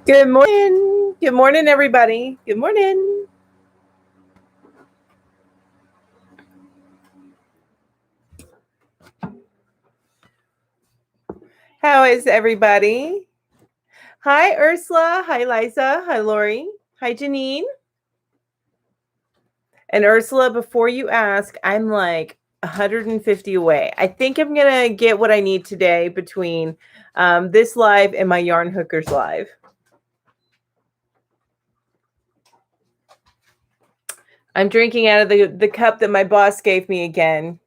Good morning. Good morning, everybody. Good morning. How is everybody? Hi, Ursula. Hi, Liza. Hi, Lori. Hi, Janine. And Ursula, before you ask, I'm like 150 away. I think I'm going to get what I need today between this live and my Yarn Hookers live. I'm drinking out of the cup that my boss gave me again.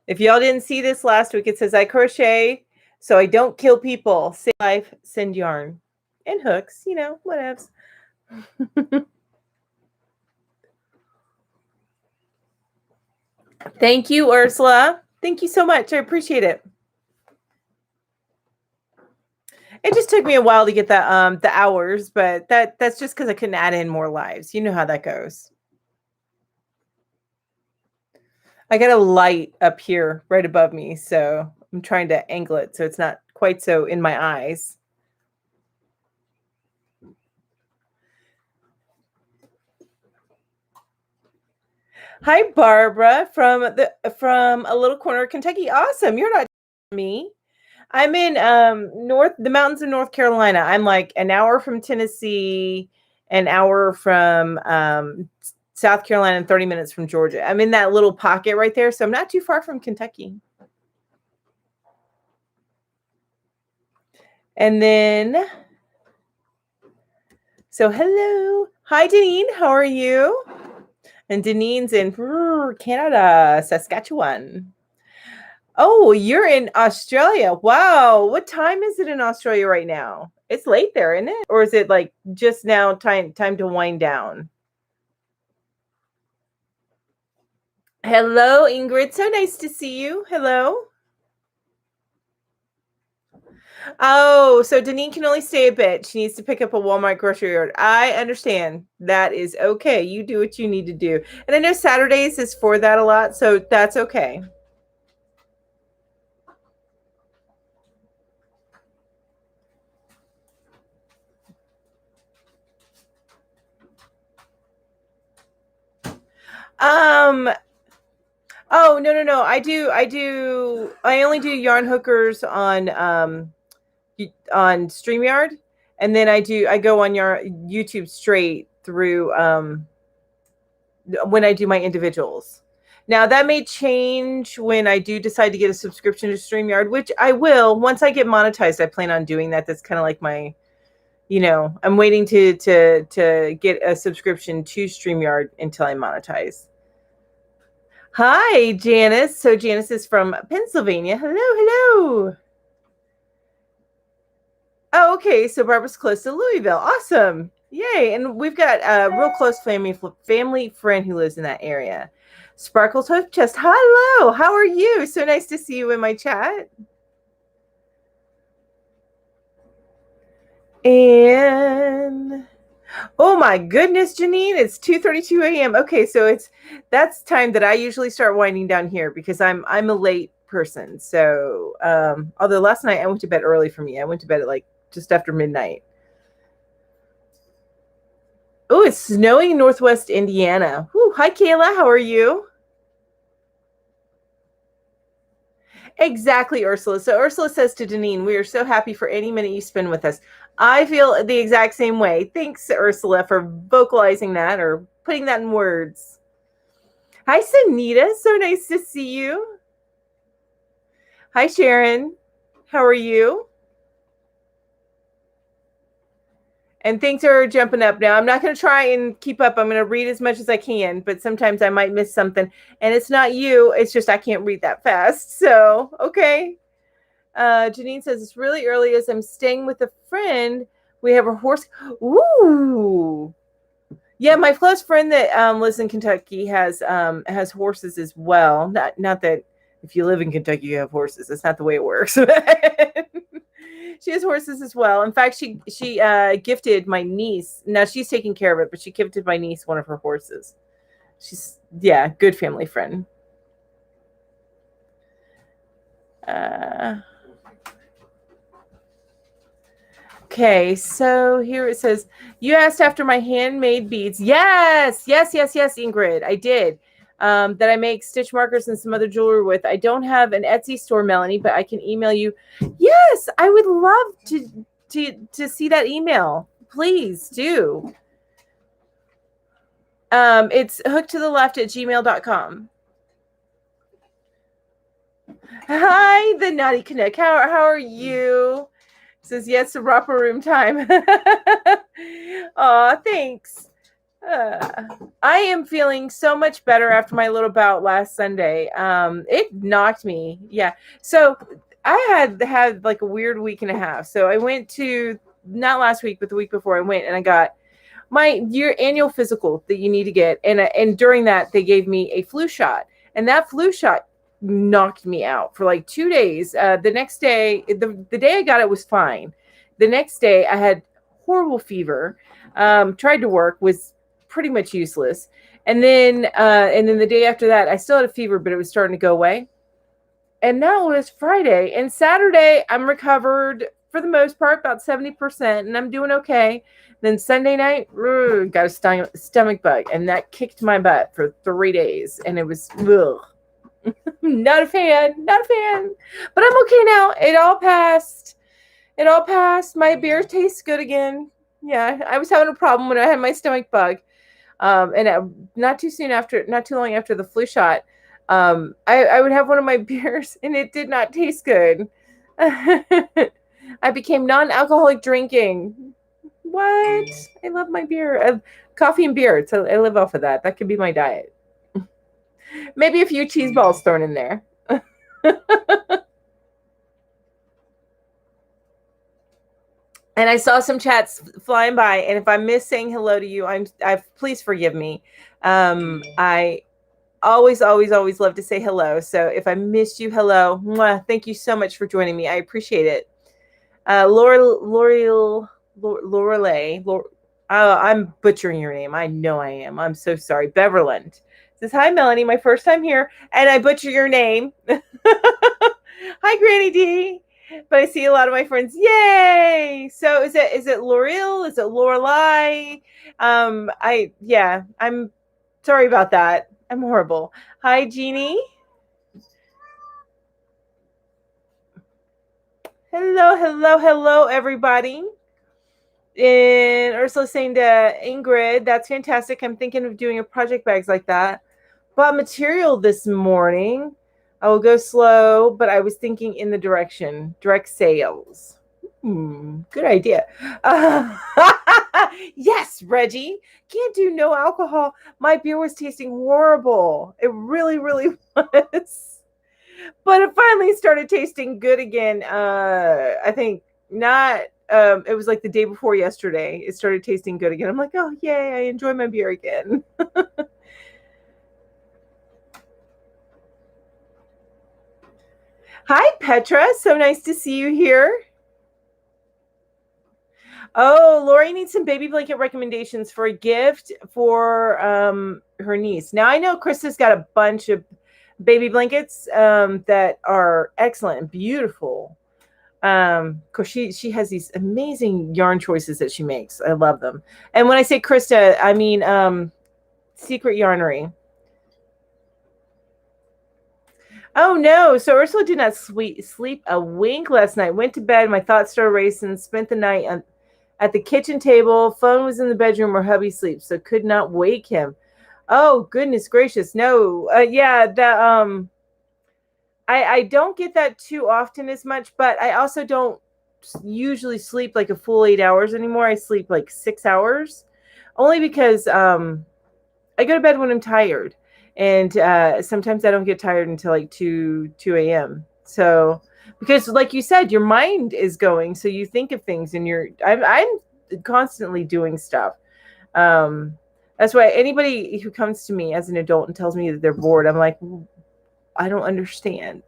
If y'all didn't see this last week, it says I crochet so I don't kill people. Save life, send yarn. And hooks, whatevs. Thank you, Ursula. Thank you so much. I appreciate it. It just took me a while to get the hours, but that's just because I couldn't add in more lives. You know how that goes. I got a light up here right above me, so I'm trying to angle it so it's not quite so in my eyes. Hi, Barbara from a little corner of Kentucky. Awesome. You're not me. I'm in the mountains of North Carolina. I'm like an hour from Tennessee, an hour from South Carolina, and 30 minutes from Georgia. I'm in that little pocket right there, so I'm not too far from Kentucky. And then, so hello. Hi, Deneen. How are you? And Deneen's in Canada, Saskatchewan. Oh, you're in Australia. Wow. What time is it in Australia right now? It's late there, isn't it? Or is it like just now time to wind down? Hello, Ingrid. So nice to see you. Hello. Oh, so Deneen can only stay a bit. She needs to pick up a Walmart grocery order. I understand. That is okay. You do what you need to do. And I know Saturdays is for that a lot, so that's okay. Oh, no. I only do yarn hookers on StreamYard, and then I go on your YouTube straight through when I do my individuals. Now that may change when I do decide to get a subscription to StreamYard, which I will once I get monetized. I plan on doing that. That's kind of like my, I'm waiting to get a subscription to StreamYard until I monetize. Hi, Janice. So Janice is from Pennsylvania. Hello. Oh, okay. So Barbara's close to Louisville. Awesome. Yay. And we've got a real close family friend who lives in that area. Sparkles Hope Chest. Hello. How are you? So nice to see you in my chat. And oh my goodness, Janine, it's 2:32 a.m. Okay, so that's time that I usually start winding down here because I'm a late person. So although last night I went to bed early for me. I went to bed at like just after midnight. Oh, it's snowing in Northwest Indiana. Whew. Hi, Kayla. How are you? Exactly, Ursula. So Ursula says to Deneen, we are so happy for any minute you spend with us. I feel the exact same way. Thanks, Ursula, for vocalizing that or putting that in words. Hi, Sanita. So nice to see you. Hi, Sharon. How are you? And things are jumping up now. I'm not going to try and keep up. I'm going to read as much as I can, but sometimes I might miss something. And it's not you. It's just I can't read that fast. So, okay. Janine says, it's really early as I'm staying with a friend. We have a horse. Ooh. Yeah, my close friend that lives in Kentucky has horses as well. Not that if you live in Kentucky, you have horses. That's not the way it works. She has horses as well. In fact, she gifted my niece. Now she's taking care of it, but she gifted my niece one of her horses. She's good family friend. Okay, so here it says, you asked after my handmade beads. Yes, Ingrid, I did. That I make stitch markers and some other jewelry with. I don't have an Etsy store, Melanie, but I can email you. Yes, I would love to see that email. Please do. It's hooktotheleft@gmail.com. Hi, the Naughty Connect. How are you? Says yes to romper room time. Aw, thanks. I am feeling so much better after my little bout last Sunday. It knocked me. Yeah. So I had like a weird week and a half. So I went to, not last week, but the week before, I went and I got my annual physical that you need to get. And during that, they gave me a flu shot. And that flu shot knocked me out for like 2 days. The next day, the day I got it was fine. The next day, I had horrible fever. Tried to work, was pretty much useless. And then the day after that, I still had a fever, but it was starting to go away. And now it was Friday. And Saturday, I'm recovered for the most part, about 70%, and I'm doing okay. Then Sunday night, got a stomach bug, and that kicked my butt for 3 days. And it was, not a fan. But I'm okay now. It all passed. My beer tastes good again. Yeah, I was having a problem when I had my stomach bug. And not too long after the flu shot, I would have one of my beers and it did not taste good. I became non-alcoholic drinking. What? I love my beer. Coffee and beer. So I live off of that. That could be my diet. Maybe a few cheese balls thrown in there. And I saw some chats flying by, and if I miss saying hello to you, please forgive me. I always love to say hello. So if I missed you, hello. Mwah, thank you so much for joining me. I appreciate it. Lorelei. I'm butchering your name. I know I am. I'm so sorry. Beverland says, hi, Melanie. My first time here, and I butcher your name. Hi, Granny D. But I see a lot of my friends. Yay! So is it L'Oreal? Is it Lorelei? I'm sorry about that. I'm horrible. Hi, Jeannie. Hello, everybody. And Ursula saying to Ingrid, that's fantastic. I'm thinking of doing a project bags like that. Bought material this morning. I will go slow, but I was thinking in the direct sales. Good idea. Yes, Reggie. Can't do no alcohol. My beer was tasting horrible. It really was. But it finally started tasting good again. I think not. It was like the day before yesterday. It started tasting good again. I'm like, oh, yay. I enjoy my beer again. Hi, Petra. So nice to see you here. Oh, Lori needs some baby blanket recommendations for a gift for her niece. Now, I know Krista's got a bunch of baby blankets that are excellent and beautiful. Because she has these amazing yarn choices that she makes. I love them. And when I say Krista, I mean Secret Yarnery. Oh, no. So Ursula did not sleep a wink last night. Went to bed. My thoughts started racing. Spent the night at the kitchen table. Phone was in the bedroom where hubby sleeps, so could not wake him. Oh, goodness gracious. No. I don't get that too often as much, but I also don't usually sleep like a full 8 hours anymore. I sleep like 6 hours. Only because I go to bed when I'm tired. And sometimes I don't get tired until like 2 a.m. So, because like you said, your mind is going, so you think of things, and I'm constantly doing stuff. That's why anybody who comes to me as an adult and tells me that they're bored, I'm like, I don't understand.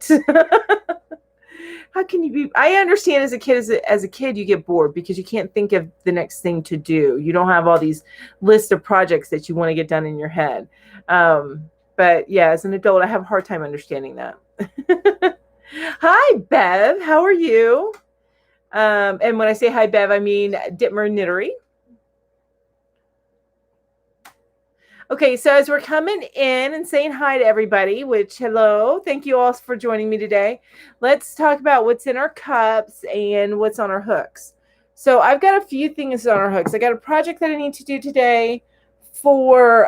How can you be? I understand as a kid, you get bored because you can't think of the next thing to do. You don't have all these lists of projects that you want to get done in your head. But yeah, as an adult, I have a hard time understanding that. Hi, Bev. How are you? And when I say hi, Bev, I mean Ditmer Knittery. Okay, so as we're coming in and saying hi to everybody, which hello, thank you all for joining me today. Let's talk about what's in our cups and what's on our hooks. So I've got a few things on our hooks. I got a project that I need to do today for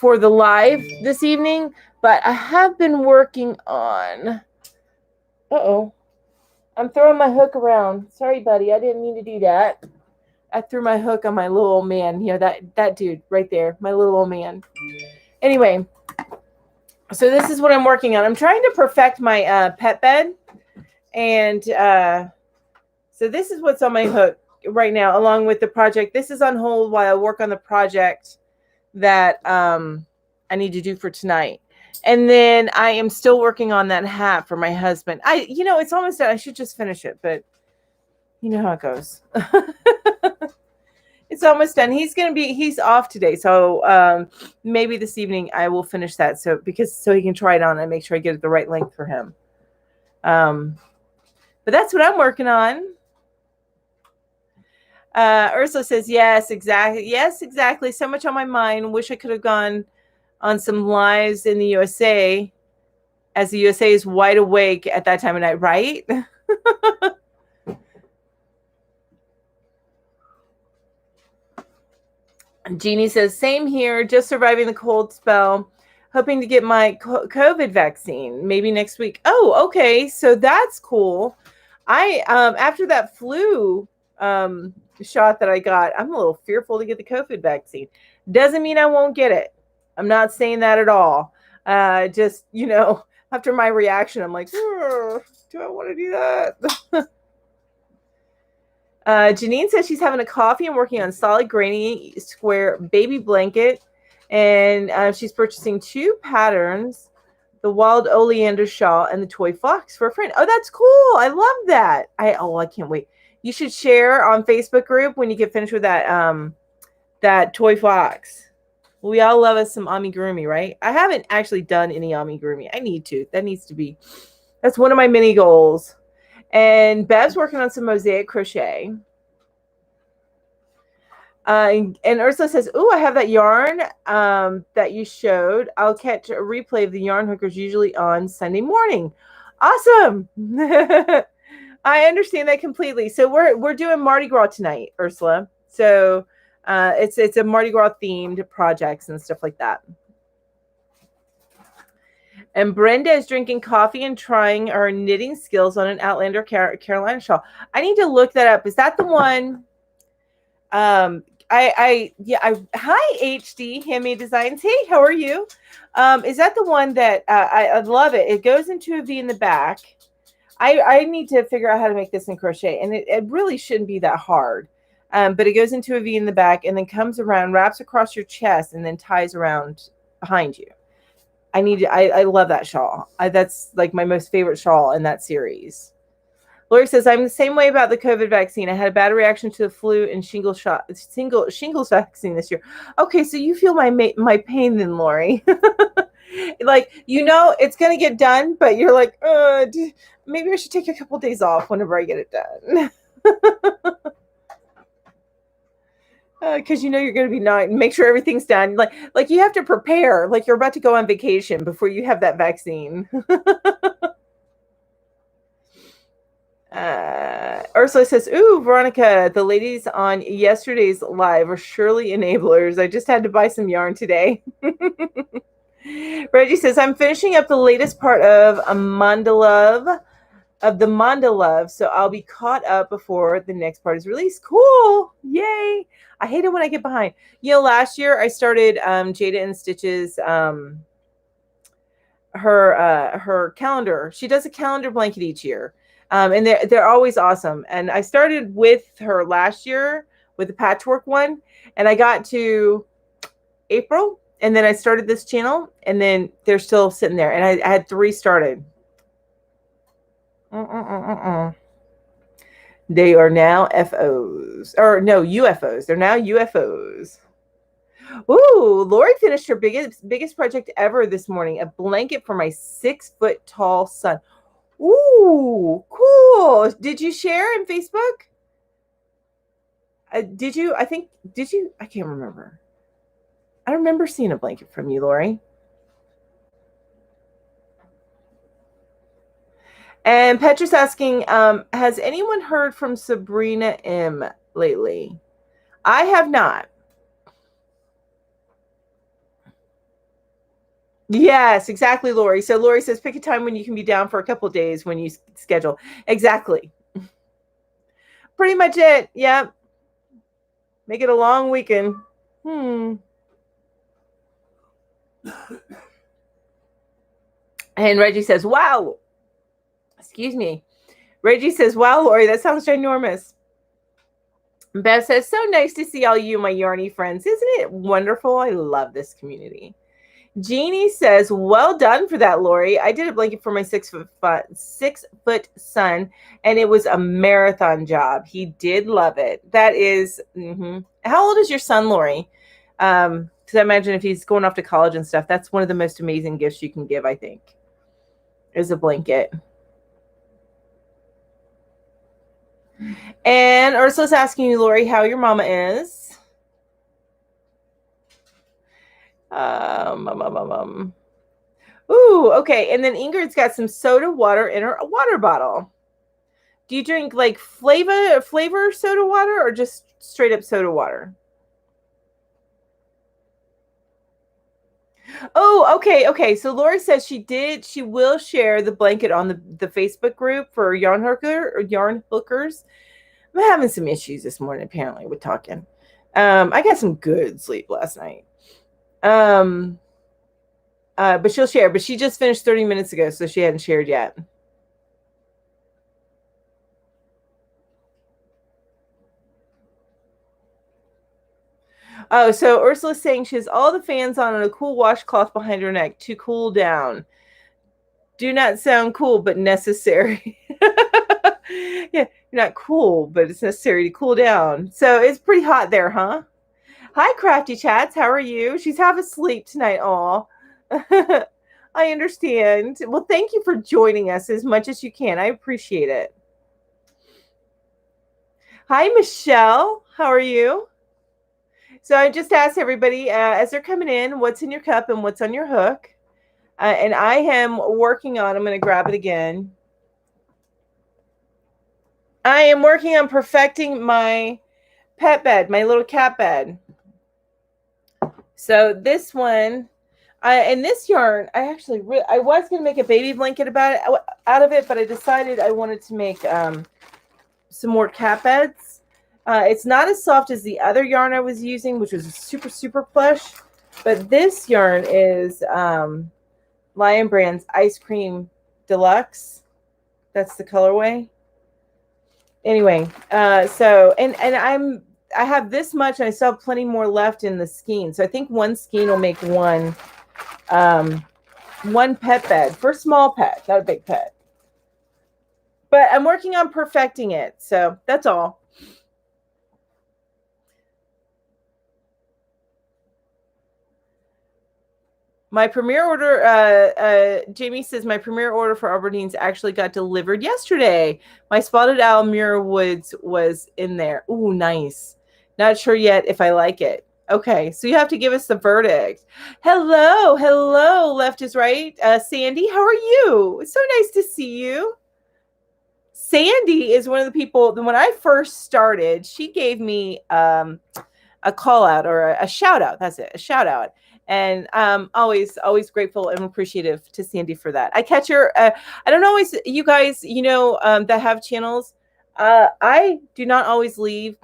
the live this evening, but I have been working on. Uh-oh. I'm throwing my hook around. Sorry, buddy. I didn't mean to do that. I threw my hook on my little old man. You know, that dude right there, my little old man. Anyway, so this is what I'm working on. I'm trying to perfect my pet bed. And so this is what's on my hook right now, along with the project. This is on hold while I work on the project that I need to do for tonight. And then I am still working on that hat for my husband. It's almost done. I should just finish it, but you know how it goes. It's almost done. He's off today. So maybe this evening I will finish that. So he can try it on and make sure I get it the right length for him. But that's what I'm working on. Ursula says, yes, exactly. Yes, exactly. So much on my mind. Wish I could have gone on some lives in the USA as the USA is wide awake at that time of night, right? Jeannie says, same here, just surviving the cold spell, hoping to get my COVID vaccine maybe next week. Oh, okay. So that's cool. I after that flu shot that I got, I'm a little fearful to get the COVID vaccine. Doesn't mean I won't get it. I'm not saying that at all. Just, after my reaction, I'm like, do I want to do that? Janine says she's having a coffee and working on solid grainy square baby blanket. And she's purchasing 2 patterns, the wild oleander shawl and the toy fox for a friend. Oh, that's cool. I love that. I can't wait. You should share on Facebook group when you get finished with that toy fox. We all love us some amigurumi, right? I haven't actually done any amigurumi. I need to. That's one of my mini goals. And Bev's working on some mosaic crochet. And Ursula says, "Ooh, I have that yarn that you showed. I'll catch a replay of the yarn hookers usually on Sunday morning." Awesome. I understand that completely. So we're doing Mardi Gras tonight, Ursula. So it's a Mardi Gras themed projects and stuff like that. And Brenda is drinking coffee and trying her knitting skills on an Outlander Carolina shawl. I need to look that up. Is that the one? Hi HD Handmade Designs. Hey, how are you? Is that the one that I love it? It goes into a V in the back. I need to figure out how to make this in crochet, and it really shouldn't be that hard. But it goes into a V in the back and then comes around, wraps across your chest, and then ties around behind you. I love that shawl. That's like my most favorite shawl in that series. Lori says, I'm the same way about the COVID vaccine. I had a bad reaction to the flu and shingles vaccine this year. Okay, so you feel my pain then, Lori. Like, it's going to get done, but you're like, maybe I should take a couple days off whenever I get it done. Because you're going to be make sure everything's done. Like you have to prepare, like you're about to go on vacation before you have that vaccine. Ursula says, ooh, Veronica, the ladies on yesterday's live are surely enablers. I just had to buy some yarn today. Reggie says, I'm finishing up the latest part of the Mandala Love, so I'll be caught up before the next part is released. Cool. Yay. I hate it when I get behind. Last year I started Jada and Stitch's her calendar. She does a calendar blanket each year. And they're always awesome. And I started with her last year with the patchwork one, and I got to April, and then I started this channel, and then they're still sitting there. And I had 3 started. They are now FOs. Or no, UFOs. They're now UFOs. Ooh, Lori finished her biggest project ever this morning, a blanket for my 6-foot tall son. Ooh, cool. Did you share in Facebook? Did you? Did you? I can't remember. I remember seeing a blanket from you, Lori. And Petra's asking, has anyone heard from Sabrina M lately? I have not. Yes, exactly, Lori. So Lori says, pick a time when you can be down for a couple of days when you schedule. Exactly. Pretty much it. Yep. Make it a long weekend. And Reggie says, wow. Excuse me. Reggie says, wow, Lori, that sounds ginormous. Beth says, so nice to see all you, my yarny friends. Isn't it wonderful? I love this community. Jeannie says, well done for that, Lori. I did a blanket for my 6-foot son, and it was a marathon job. He did love it. That is, How old is your son, Lori? Because I imagine if he's going off to college and stuff, that's one of the most amazing gifts you can give, I think, is a blanket. And Ursula's asking you, Lori, how your mama is. Ooh, okay. And then Ingrid's got some soda water in her water bottle. Do you drink like flavor soda water or just straight up soda water? Oh, okay. So Lori says she will share the blanket on the Facebook group for yarn hookers. I'm having some issues this morning, apparently, with talking. I got some good sleep last night. But she'll share. But she just finished 30 minutes ago, so she hadn't shared yet. Oh, so Ursula's saying she has all the fans on and a cool washcloth behind her neck to cool down. Do not sound cool, but necessary. Yeah, you're not cool, but it's necessary to cool down. So it's pretty hot there, huh? Hi, Crafty Chats. How are you? She's half asleep tonight. Aw. I understand. Well, thank you for joining us as much as you can. I appreciate it. Hi, Michelle. How are you? So I just asked everybody as they're coming in, what's in your cup and what's on your hook. And I am working on, I'm going to grab it again. I am working on perfecting my pet bed, my little cat bed. So this one, and this yarn, I was going to make a baby blanket out of it, but I decided I wanted to make some more cat beds. It's not as soft as the other yarn I was using, which was super, super plush. But this yarn is Lion Brand's Ice Cream Deluxe. That's the colorway. Anyway, so I have this much, and I still have plenty more left in the skein. So I think one skein will make one pet bed for a small pet, not a big pet. But I'm working on perfecting it. So that's all. My premiere order, Jamie says, my premiere order for Aberdeen's actually got delivered yesterday. My Spotted Owl Muir Woods was in there. Ooh, nice. Not sure yet if I like it. Okay, so you have to give us the verdict. Hello, left is right. Sandy, how are you? It's so nice to see you. Sandy is one of the people, when I first started, she gave me a call out or a shout out. That's it, a shout out. And always grateful and appreciative to Sandy for that. I catch her. I don't always, you guys, that have channels. I do not always leave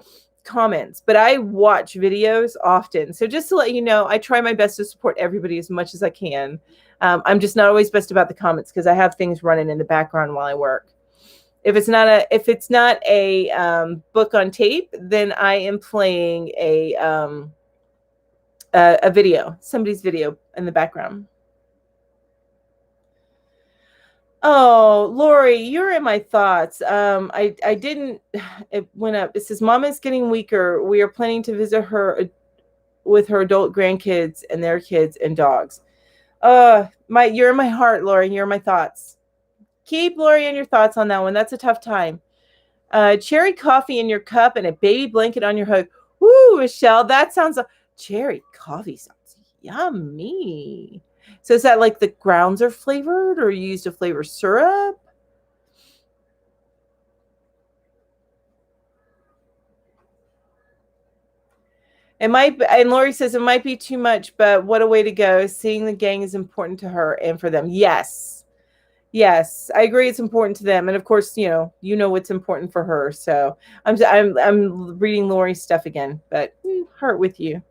comments, but I watch videos often. So just to let you know, I try my best to support everybody as much as I can. I'm just not always best about the comments because I have things running in the background while I work. If it's not a book on tape, then I am playing a video, somebody's video in the background. Oh, Lori, you're in my thoughts. I didn't, it went up. It says, Mama's getting weaker. We are planning to visit her with her adult grandkids and their kids and dogs. You're in my heart, Lori. You're in my thoughts. Keep Lori on your thoughts on that one. That's a tough time. Cherry coffee in your cup and a baby blanket on your hood. Woo, Michelle, that sounds cherry coffee sounds yummy. So is that like the grounds are flavored or you used a flavor syrup? It might be, and Lori says it might be too much, but what a way to go. Seeing the gang is important to her and for them. Yes. Yes, I agree. It's important to them, and of course, you know what's important for her. So I'm reading Lori's stuff again, but heart with you.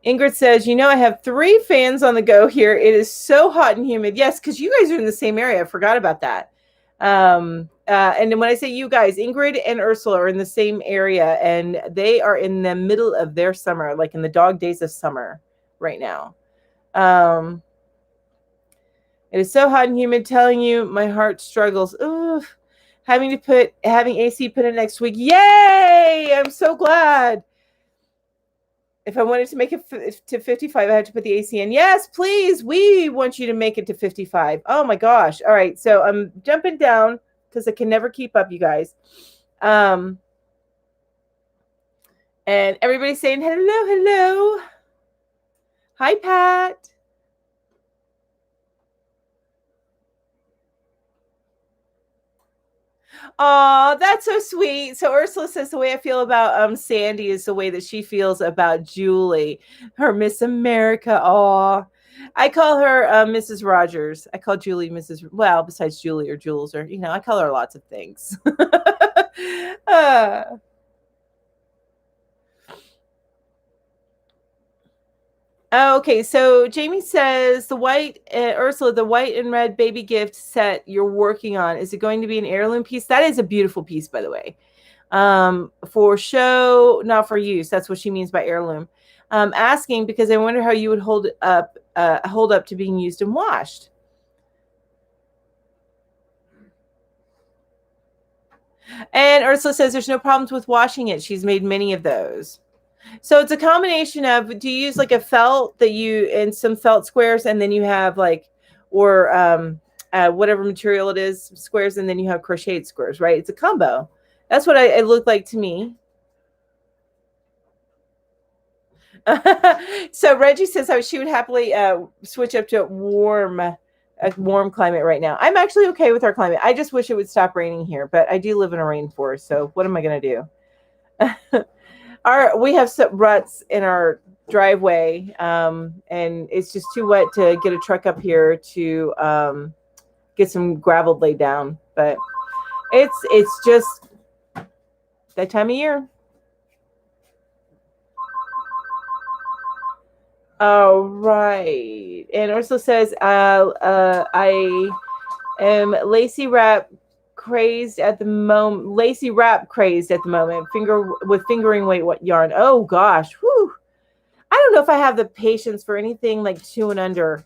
Ingrid says, I have 3 fans on the go here. It is so hot and humid. Yes, because you guys are in the same area. I forgot about that. And then when I say you guys, Ingrid and Ursula are in the same area, and they are in the middle of their summer, like in the dog days of summer right now. It is so hot and humid. Telling you, my heart struggles. Ooh, having AC put in next week. Yay! I'm so glad. If I wanted to make it to 55, I have to put the AC in. Yes, please. We want you to make it to 55. Oh my gosh. All right. So I'm jumping down because I can never keep up, you guys. And everybody's saying hello. Hi, Pat. Oh, that's so sweet. So Ursula says the way I feel about Sandy is the way that she feels about Julie, her Miss America. Oh, I call her Mrs. Rogers. I call Julie Mrs. Well, besides Julie or Jules, or I call her lots of things. Okay, so Jamie says Ursula, the white and red baby gift set you're working on, is it going to be an heirloom piece? That is a beautiful piece, by the way. For show, not for use. That's what she means by heirloom. Asking because I wonder how you would hold up to being used and washed. And Ursula says there's no problems with washing it. She's made many of those. So it's a combination of, do you use like a felt and some felt squares, and then you have whatever material it is, squares, and then you have crocheted squares, right? It's a combo. That's what it looked like to me. So Reggie says how she would happily switch up to a warm climate right now. I'm actually okay with our climate. I just wish it would stop raining here, but I do live in a rainforest, so what am I going to do? We have some ruts in our driveway, and it's just too wet to get a truck up here to get some gravel laid down. But it's just that time of year. Oh, right. And Ursula says, I am lacy wrap crazed at the moment. Lacy wrap crazed at the moment. Fingering weight yarn. Oh gosh. Whew. I don't know if I have the patience for anything like 2 and under.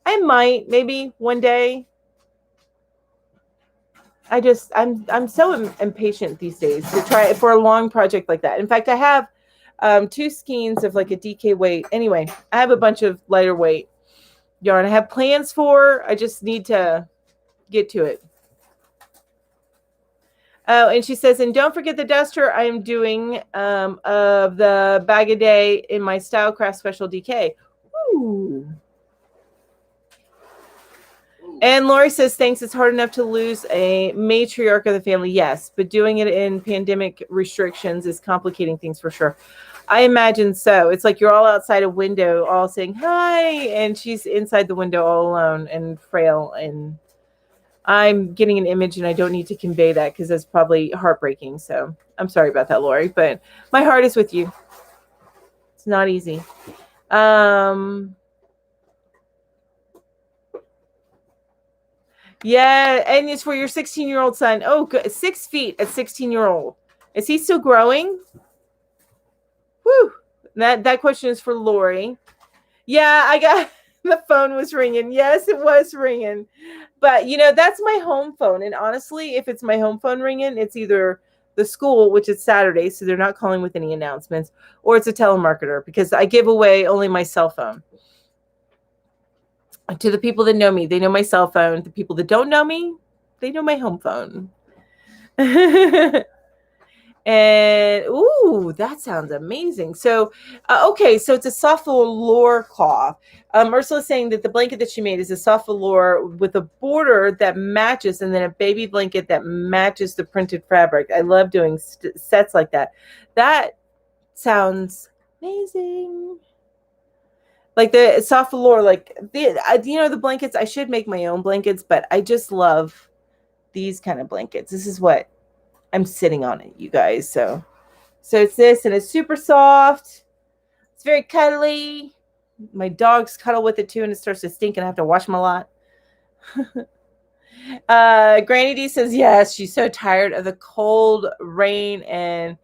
I might, maybe one day. I'm so impatient these days to try it for a long project like that. In fact, I have 2 skeins of like a DK weight. Anyway, I have a bunch of lighter weight yarn I have plans for. I just need to get to it. Oh, and she says, and don't forget the duster I am doing of the bag a day in my Stylecraft Special DK. Ooh. And Lori says, thanks. It's hard enough to lose a matriarch of the family. Yes, but doing it in pandemic restrictions is complicating things for sure. I imagine so. It's like you're all outside a window, all saying hi, and she's inside the window all alone and frail. And I'm getting an image, and I don't need to convey that because that's probably heartbreaking. So I'm sorry about that, Lori, but my heart is with you. It's not easy. Yeah, and it's for your 16-year-old son. Oh, good. 6 feet at 16-year-old. Is he still growing? Whew. That question is for Lori. Yeah, I got the phone was ringing. Yes, it was ringing. But, that's my home phone. And honestly, if it's my home phone ringing, it's either the school, which is Saturday, so they're not calling with any announcements, or it's a telemarketer because I give away only my cell phone. To the people that know me, they know my cell phone. The people that don't know me, they know my home phone. And ooh, that sounds amazing. So, okay, so it's a soft velour cloth. Ursula's saying that the blanket that she made is a soft velour with a border that matches, and then a baby blanket that matches the printed fabric. I love doing sets like that. That sounds amazing. Like the soft velour, like the blankets. I should make my own blankets, but I just love these kind of blankets. This is what I'm sitting on it, you guys. So it's this, and it's super soft. It's very cuddly. My dogs cuddle with it too, and it starts to stink, and I have to wash them a lot. Granny D says yes. She's so tired of the cold rain and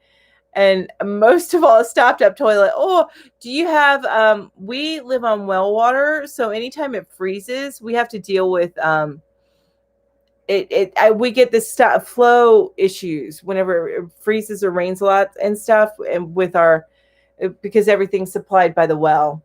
most of all, a stopped up toilet. Oh, do you have? We live on well water, so anytime it freezes, we have to deal with we get this flow issues whenever it freezes or rains a lot and stuff, and with our because everything's supplied by the well.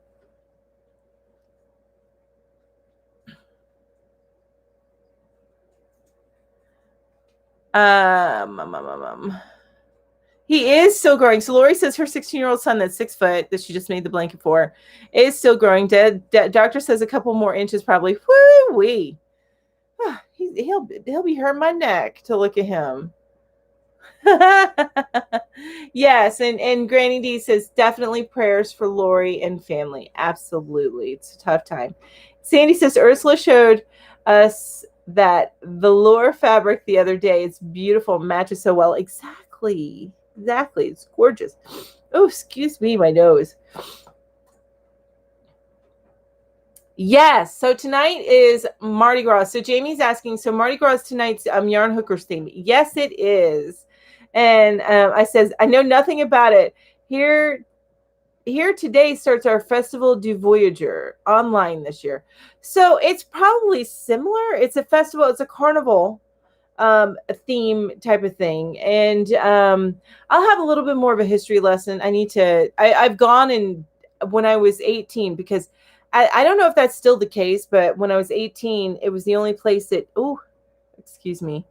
He is still growing. So Lori says her 16-year-old son that's 6 foot that she just made the blanket for is still growing. Doctor says a couple more inches probably. Woo wee. He'll be hurting my neck to look at him. Yes, and Granny D says definitely prayers for Lori and family. Absolutely, it's a tough time. Sandy says Ursula showed us that velour fabric the other day. It's beautiful, matches so well. Exactly, it's gorgeous. Oh, excuse me, my nose. Yes. So tonight is Mardi Gras. So Jamie's asking, so Mardi Gras is tonight's yarn hookers theme. Yes, it is. And I says, I know nothing about it. Here today starts our Festival du Voyageur online this year. So it's probably similar. It's a festival. It's a carnival theme type of thing. And I'll have a little bit more of a history lesson. I've gone in when I was 18 because I don't know if that's still the case, but when I was 18, it was the only place that, excuse me.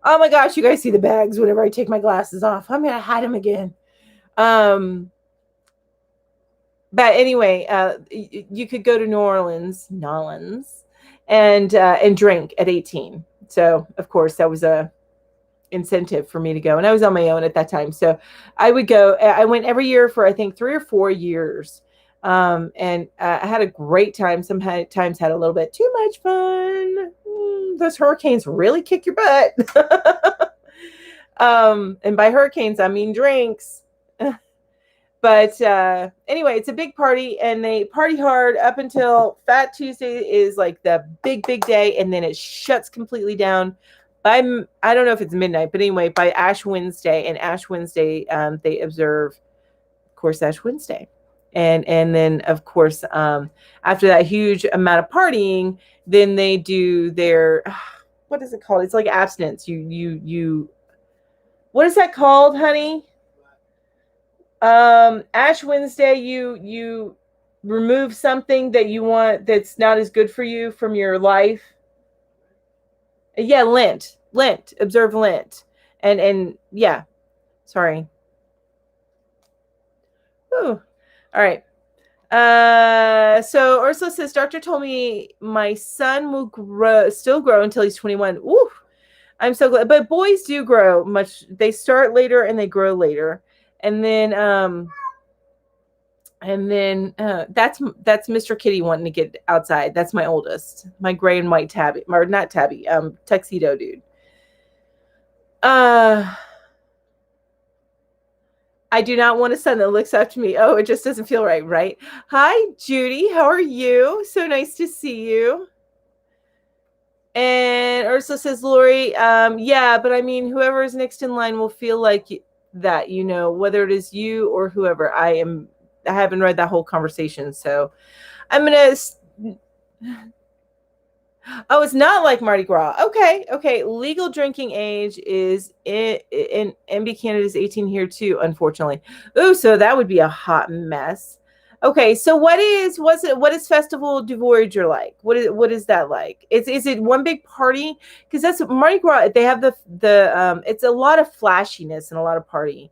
Oh my gosh, you guys see the bags whenever I take my glasses off. I'm going to hide them again. But anyway, you could go to New Orleans, and drink at 18. So, of course, that was a incentive for me to go. And I was on my own at that time. So I would go. I went every year for, I think, 3 or 4 years. And I had a great time. Sometimes had a little bit too much fun. Those hurricanes really kick your butt. And by hurricanes, I mean drinks. But anyway, it's a big party, and they party hard up until Fat Tuesday is like the big day, and then it shuts completely down by, I don't know if it's midnight, but anyway, by Ash Wednesday. And Ash Wednesday, they observe, of course, Ash Wednesday. And then, of course, after that huge amount of partying, then they do their, what is it called? It's like abstinence. You what is that called, honey? Ash Wednesday, you remove something that you want that's not as good for you from your life. Yeah, Lent, observe Lent. And yeah, sorry. Ooh. All right. So Ursula says, Doctor told me my son will still grow until he's 21. Ooh, I'm so glad. But boys do grow much. They start later and they grow later. And then that's Mr. Kitty wanting to get outside. That's my oldest, my gray and white tabby, or not tabby, tuxedo dude. I do not want a son that looks up to me. Oh, it just doesn't feel right? Hi, Judy. How are you? So nice to see you. And Ursula says, Lori, yeah, but I mean, whoever is next in line will feel like that, whether it is you or whoever. I haven't read that whole conversation, so I'm going to... Oh, it's not like Mardi Gras. Okay. Legal drinking age is in MB Canada is 18 here too, unfortunately. Oh, so that would be a hot mess. Okay, so what is Festival du Voyager like? What is that like? Is it one big party? Because that's Mardi Gras. They have the it's a lot of flashiness and a lot of partying.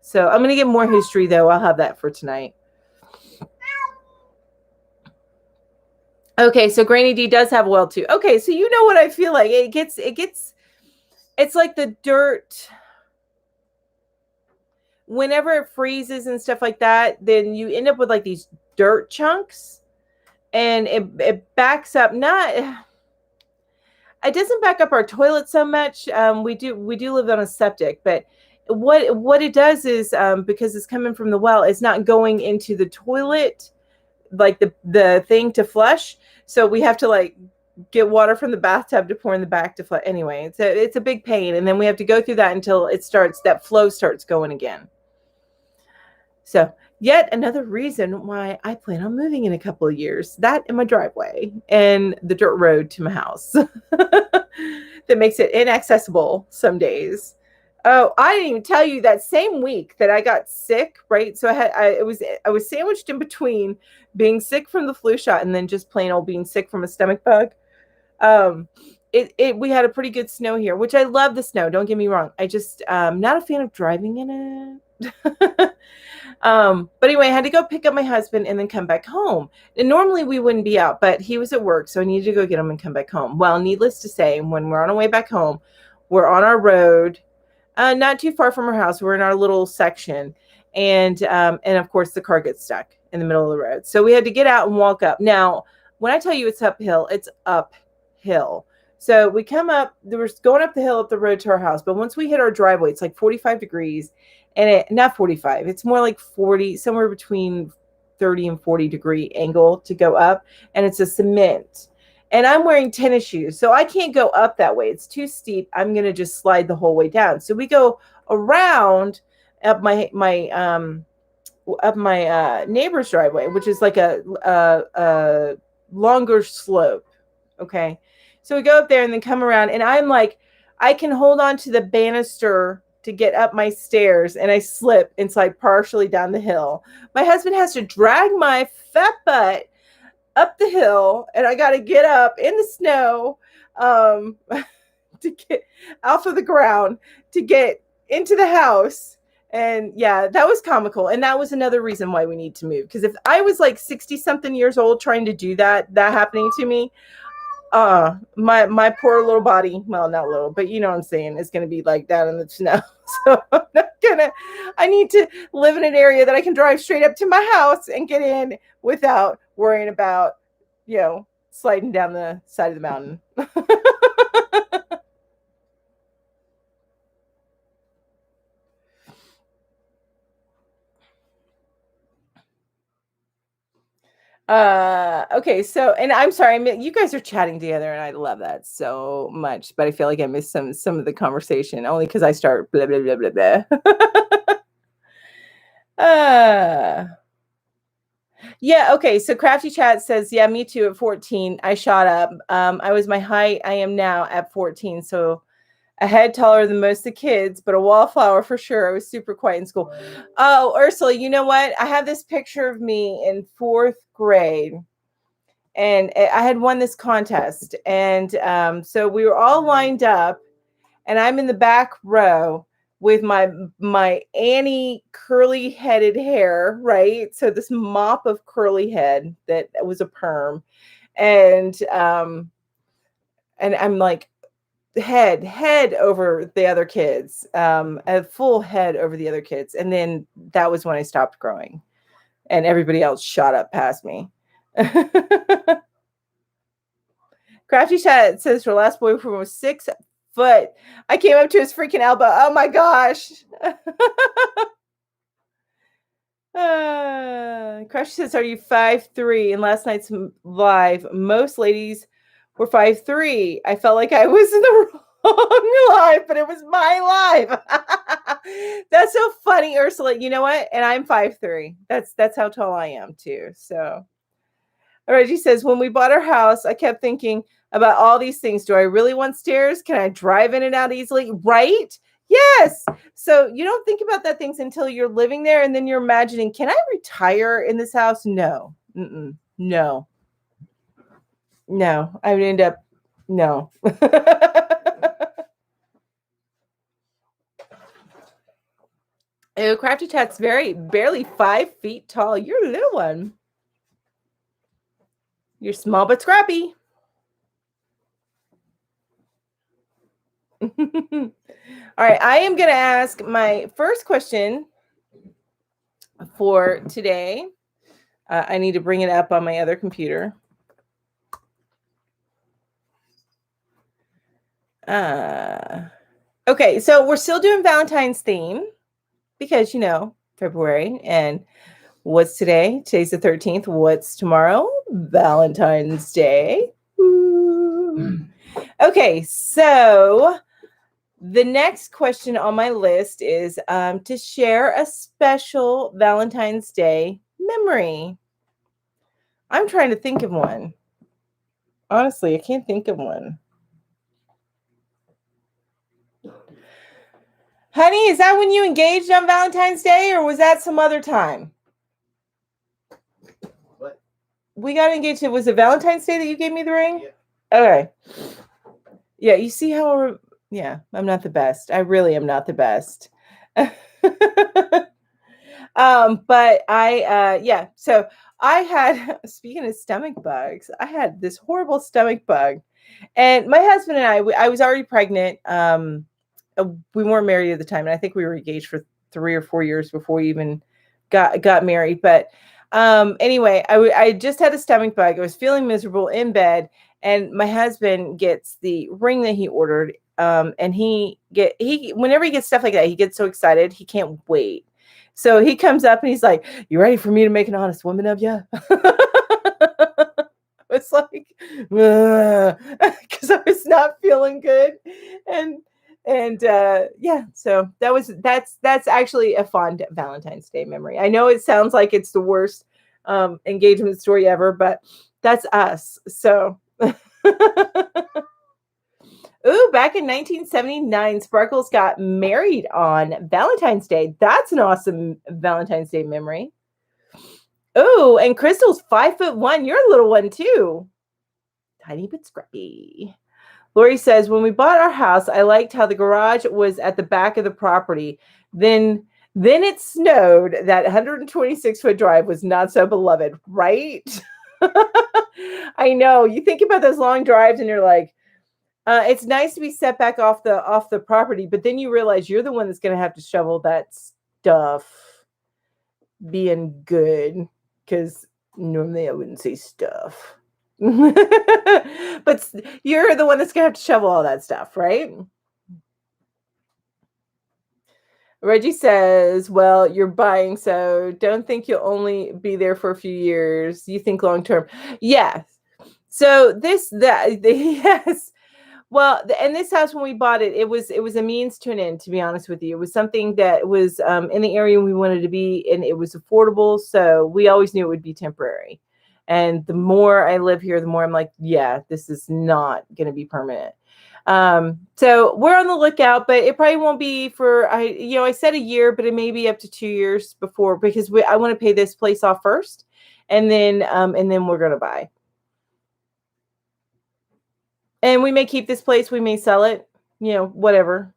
So I'm gonna get more history though. I'll have that for tonight. Okay, so Granny D does have a well too. Okay, so you know what I feel like. It's like the dirt. Whenever it freezes and stuff like that, then you end up with like these dirt chunks, and it backs up. It doesn't back up our toilet so much. We do live on a septic, but what it does is because it's coming from the well, it's not going into the toilet like the thing to flush. So we have to like get water from the bathtub to pour in the back to flush. Anyway, it's a big pain, and then we have to go through that until that flow starts going again. So yet another reason why I plan on moving in a couple of years. That in my driveway and the dirt road to my house that makes it inaccessible some days. Oh, I didn't even tell you that same week that I got sick, right? So I was sandwiched in between being sick from the flu shot and then just plain old being sick from a stomach bug. We had a pretty good snow here, which I love the snow. Don't get me wrong. I just not a fan of driving in it. But anyway, I had to go pick up my husband and then come back home. And normally we wouldn't be out, but he was at work, so I needed to go get him and come back home. Well, needless to say, when we're on our way back home, we're on our road, not too far from our house. We're in our little section, and of course the car gets stuck in the middle of the road. So we had to get out and walk up. Now, when I tell you it's uphill, it's uphill. So we come up, we're going up the hill up the road to our house, but once we hit our driveway, it's like 45 degrees. And not 45, it's more like 40, somewhere between 30 and 40 degree angle to go up. And it's a cement. And I'm wearing tennis shoes, so I can't go up that way. It's too steep. I'm going to just slide the whole way down. So we go around up my neighbor's driveway, which is like a longer slope. Okay. So we go up there and then come around, and I'm like, I can hold on to the banister to get up my stairs, and I slip and slide partially down the hill. My husband has to drag my fat butt up the hill, and I got to get up in the snow to get off of the ground to get into the house. And yeah, that was comical. And that was another reason why we need to move. Because if I was like 60 something years old trying to do that happening to me, my poor little body, well, not little, but you know what I'm saying, it's going to be like down in the snow. So I need to live in an area that I can drive straight up to my house and get in without worrying about, sliding down the side of the mountain. Okay, so, and I'm sorry, you guys are chatting together and I love that so much, but I feel like I missed some of the conversation only because I start blah blah blah blah blah. Yeah, okay, so Crafty Chat says, yeah, me too. At 14 I shot up. I was my height. I am now at 14, so a head taller than most of the kids, but a wallflower for sure. I was super quiet in school. Oh, Ursula, you know what? I have this picture of me in 4th grade, and I had won this contest. And so we were all lined up, and I'm in the back row with my Annie curly-headed hair, right? So this mop of curly head that was a perm. And I'm like, head over the other kids, a full head over the other kids. And then that was when I stopped growing and everybody else shot up past me. Crafty Chat says her last boyfriend was 6 foot. I came up to his freaking elbow. Oh my gosh. Crush says, are you 5'3"? In last night's live, most ladies were 5'3". I felt like I was in the wrong live, but it was my live. That's so funny, Ursula. You know what? And I'm 5'3". That's how tall I am too. So Reggie says, when we bought our house, I kept thinking about all these things. Do I really want stairs? Can I drive in and out easily? Right? Yes. So you don't think about that things until you're living there, and then you're imagining, can I retire in this house? No. No. No. I would end up, no. Oh, Crafty Chat's barely 5 feet tall. You're a little one. You're small but scrappy. All right. I am going to ask my first question for today. I need to bring it up on my other computer. Okay, so we're still doing Valentine's theme because, February. And what's today? Today's the 13th. What's tomorrow? Valentine's Day. Ooh. Okay, so the next question on my list is to share a special Valentine's Day memory. I'm trying to think of one. Honestly, I can't think of one. Honey, is that when you engaged on Valentine's Day, or was that some other time? What? We got engaged. Was it Valentine's Day that you gave me the ring? Yeah. Okay. Yeah, you see how... Yeah, I'm not the best. I really am not the best. But yeah, so I had, speaking of stomach bugs, I had this horrible stomach bug. And my husband and I was already pregnant. We weren't married at the time, and I think we were engaged for 3 or 4 years before we even got married. But anyway, I just had a stomach bug. I was feeling miserable in bed, and my husband gets the ring that he ordered. And he whenever he gets stuff like that, he gets so excited, he can't wait. So he comes up and he's like, "You ready for me to make an honest woman of you?" It's like, because I was not feeling good, and yeah, so that's actually a fond Valentine's Day memory. I know it sounds like it's the worst engagement story ever, but that's us. So. Ooh, back in 1979, Sparkles got married on Valentine's Day. That's an awesome Valentine's Day memory. Ooh, and Crystal's 5'1". You're a little one too. Tiny but scrappy. Lori says, when we bought our house, I liked how the garage was at the back of the property. Then it snowed. That 126-foot drive was not so beloved, right? I know. You think about those long drives and you're like, it's nice to be set back off the property, but then you realize you're the one that's going to have to shovel that stuff. Being good, because normally I wouldn't say stuff. But you're the one that's going to have to shovel all that stuff, right? Reggie says, well, you're buying, so don't think you'll only be there for a few years. You think long term. Yes. So yes. Well, and this house, when we bought it, it was a means to an end, to be honest with you. It was something that was in the area we wanted to be, and it was affordable. So we always knew it would be temporary. And the more I live here, the more I'm like, yeah, this is not going to be permanent. So we're on the lookout, but it probably won't be for, I said a year, but it may be up to 2 years before, because I want to pay this place off first, and then we're going to buy. And we may keep this place. We may sell it, whatever.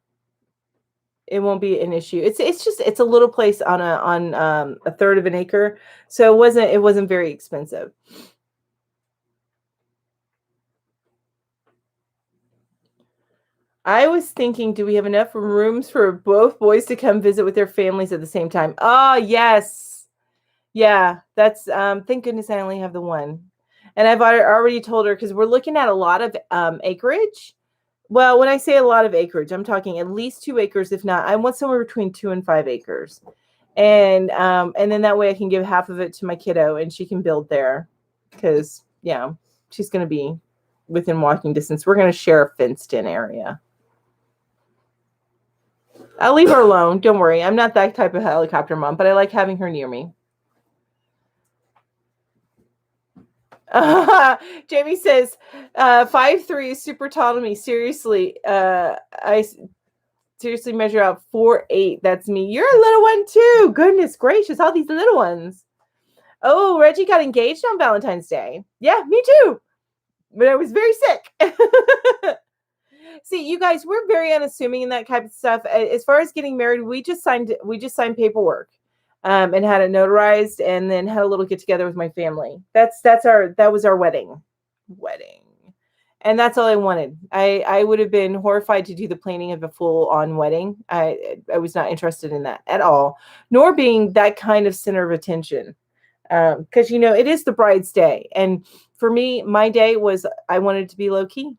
It won't be an issue. It's a little place on a third of an acre. So it wasn't very expensive. I was thinking, do we have enough rooms for both boys to come visit with their families at the same time? Oh, yes. Yeah, that's, thank goodness I only have the one. And I've already told her, because we're looking at a lot of acreage. Well, when I say a lot of acreage, I'm talking at least 2 acres. If not, I want somewhere between 2 and 5 acres. And then that way I can give half of it to my kiddo and she can build there. Because, she's going to be within walking distance. We're going to share a fenced in area. I'll leave her alone. Don't worry. I'm not that type of helicopter mom, but I like having her near me. Jamie says, 5'3" is super tall to me. Seriously. seriously measure out 4'8". That's me. You're a little one too. Goodness gracious, all these little ones. Oh, Reggie got engaged on Valentine's Day. Yeah, me too. But I was very sick. See, you guys, we're very unassuming in that type of stuff. As far as getting married, we just signed paperwork, and had it notarized, and then had a little get together with my family. That was our wedding, and that's all I wanted. I would have been horrified to do the planning of a full on wedding. I was not interested in that at all, nor being that kind of center of attention, because it is the bride's day, and for me, my day was I wanted to be low key.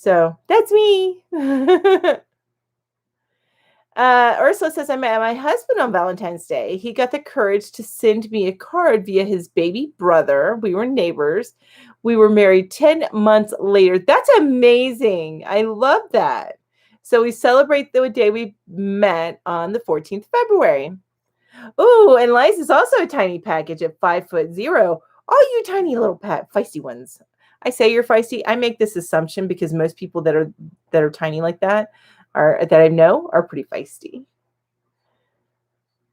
So that's me. Ursula says, I met my husband on Valentine's Day. He got the courage to send me a card via his baby brother. We were neighbors. We were married 10 months later. That's amazing. I love that. So we celebrate the day we met on the 14th of February. Oh, and Liza's also a tiny package at 5'0". All you tiny little feisty ones. I say you're feisty. I make this assumption because most people that are tiny like that I know are pretty feisty.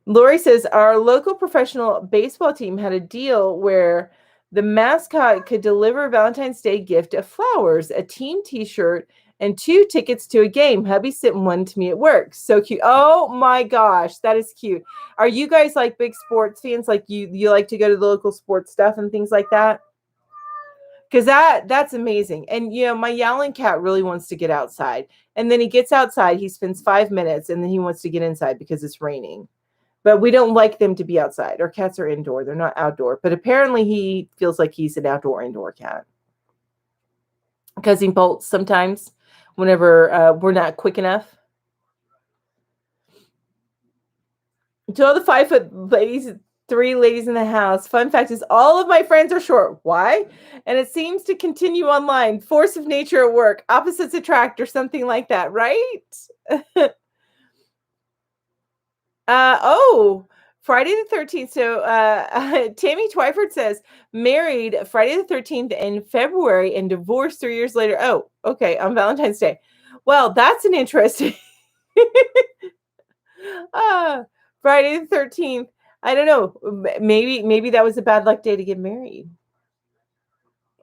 Lori says our local professional baseball team had a deal where the mascot could deliver a Valentine's Day gift of flowers, a team T-shirt, and 2 tickets to a game. Hubby sent one to me at work. So cute. Oh my gosh, that is cute. Are you guys like big sports fans? Like you like to go to the local sports stuff and things like that? Because that's amazing. And my yowling cat really wants to get outside. And then he gets outside, he spends 5 minutes, and then he wants to get inside because it's raining. But we don't like them to be outside. Our cats are indoor. They're not outdoor. But apparently he feels like he's an indoor cat. Because he bolts sometimes whenever we're not quick enough. To all the 5-foot ladies, 3 ladies in the house. Fun fact is all of my friends are short. Why? And it seems to continue online. Force of nature at work. Opposites attract or something like that, right? Friday the 13th. So Tammy Twyford says, married Friday the 13th in February and divorced 3 years later. Oh, okay, on Valentine's Day. Well, that's an interesting... Friday the 13th. I don't know. Maybe that was a bad luck day to get married.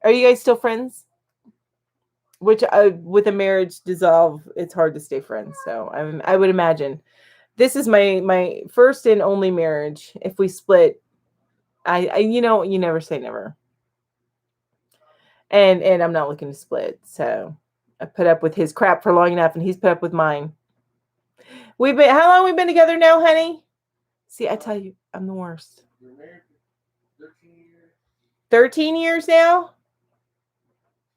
Are you guys still friends? Which with a marriage dissolve, it's hard to stay friends. So I would imagine this is my first and only marriage. If we split, you never say never. And I'm not looking to split. So I put up with his crap for long enough, and he's put up with mine. How long we been together now, honey? See, I tell you, I'm the worst. You're married for 13 years. 13 years now?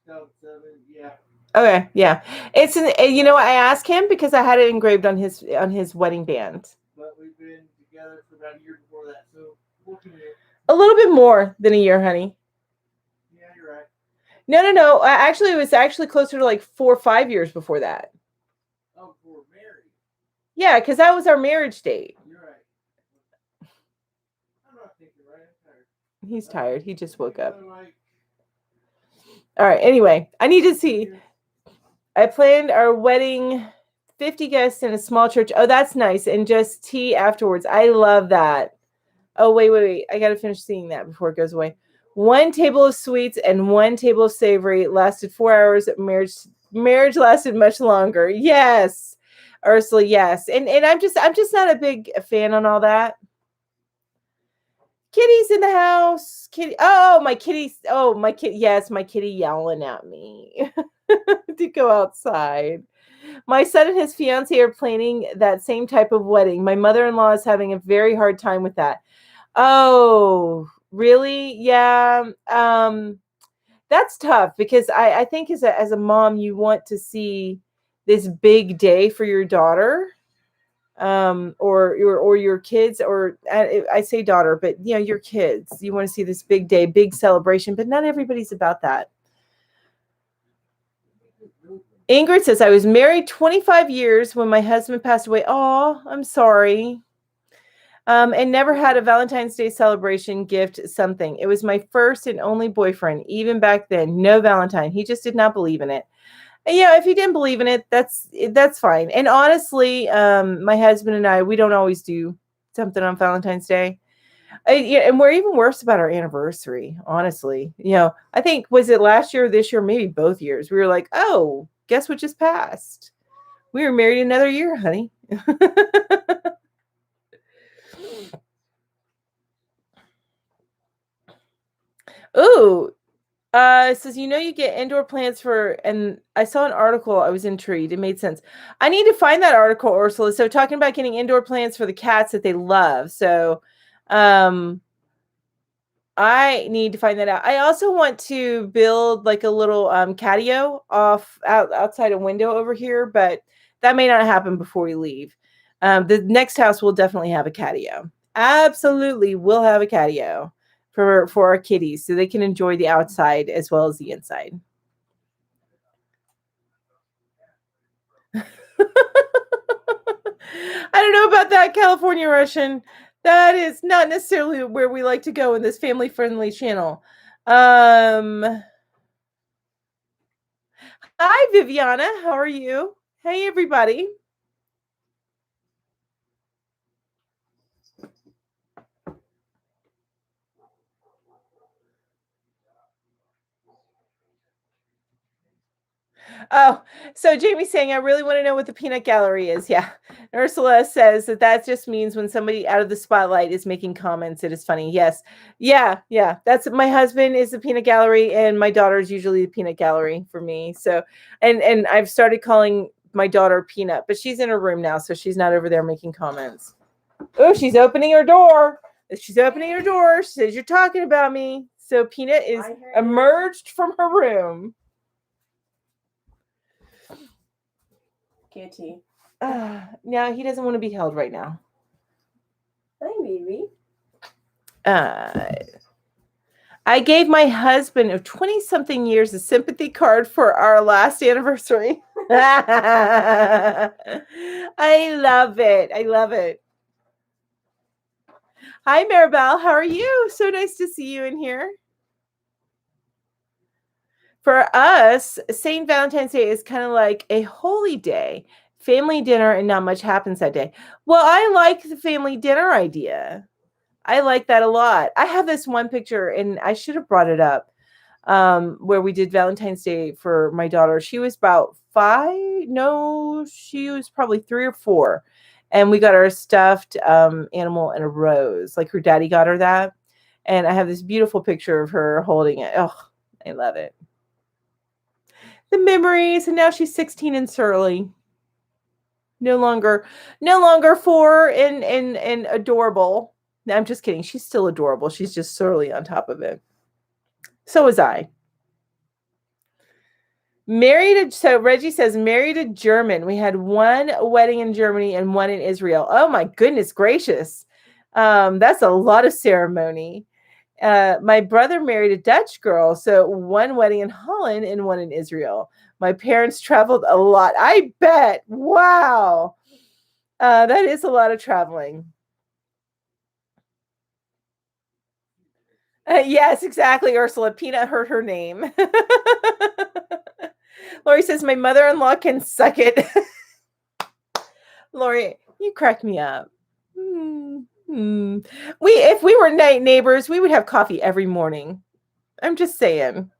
No, 7, yeah. Okay, yeah. It's I asked him because I had it engraved on his wedding band. But we've been together for about a year before that, so 14 years. A little bit more than a year, honey. Yeah, you're right. No. Actually, it was actually closer to like 4 or 5 years before that. Oh, we're married. Yeah, because that was our marriage date. You're right. I'm not thinking right. I'm tired. He's tired. He just woke up. All right. Anyway, I need to see. I planned our wedding, 50 guests in a small church. Oh, that's nice. And just tea afterwards. I love that. Oh, wait. I got to finish seeing that before it goes away. 1 table of sweets and 1 table of savory. It lasted 4 hours. Marriage lasted much longer. Yes. Ursula, yes. And I'm just not a big fan on all that. Kitty's in the house. Kitty. Oh, my kitty. Oh, my kitty. Yes, my kitty yelling at me to go outside. My son and his fiance are planning that same type of wedding. My mother-in-law is having a very hard time with that. Oh, really? Yeah. That's tough because I think as a mom, you want to see this big day for your daughter. Or your kids, or I say daughter, but your kids, you want to see this big day, big celebration, but not everybody's about that. Ingrid says, I was married 25 years when my husband passed away. Oh, I'm sorry. And never had a Valentine's Day celebration gift something. It was my first and only boyfriend. Even back then, no Valentine. He just did not believe in it. And yeah, if you didn't believe in it, that's fine. And honestly, my husband and I, we don't always do something on Valentine's Day. Yeah, and we're even worse about our anniversary, honestly. I think, was it last year or this year, maybe both years, we were like, oh, guess what just passed? We were married another year, honey. Ooh, it says, you get indoor plants and I saw an article. I was intrigued. It made sense. I need to find that article, Ursula. So talking about getting indoor plants for the cats that they love. So, I need to find that out. I also want to build like a little catio outside a window over here, but that may not happen before we leave. The next house will definitely have a catio. Absolutely, we'll have a catio for our kitties so they can enjoy the outside as well as the inside. I don't know about that, California Russian. That is not necessarily where we like to go in this family-friendly channel. Hi, Viviana. How are you? Hey, everybody. Oh, so Jamie's saying, I really want to know what the peanut gallery is. Yeah. Ursula says that just means when somebody out of the spotlight is making comments, it is funny. Yes. Yeah. Yeah. That's my husband is the peanut gallery and my daughter is usually the peanut gallery for me. So, and I've started calling my daughter Peanut, but she's in her room now. So she's not over there making comments. Oh, she's opening her door. She's opening her door. She says, you're talking about me. So Peanut is emerged from her room. Kitty. Now he doesn't want to be held right now. Hi, baby. I gave my husband of 20-something years a sympathy card for our last anniversary. I love it. I love it. Hi, Maribel. How are you? So nice to see you in here. For us, St. Valentine's Day is kind of like a holy day, family dinner, and not much happens that day. Well, I like the family dinner idea. I like that a lot. I have this one picture, and I should have brought it up, where we did Valentine's Day for my daughter. She was about 5. No, she was probably 3 or 4. And we got her a stuffed animal and a rose. Like her daddy got her that. And I have this beautiful picture of her holding it. Oh, I love it. The memories. And now she's 16 and surly. No longer 4 and adorable. No, I'm just kidding. She's still adorable. She's just surly on top of it. So was I. So Reggie says, married a German. We had one wedding in Germany and one in Israel. Oh my goodness gracious. That's a lot of ceremony. My brother married a Dutch girl. So one wedding in Holland and one in Israel. My parents traveled a lot. I bet. Wow. That is a lot of traveling. Yes, exactly, Ursula. Peanut heard her name. Lori says, my mother-in-law can suck it. Lori, you crack me up. If we were night neighbors, we would have coffee every morning. I'm just saying.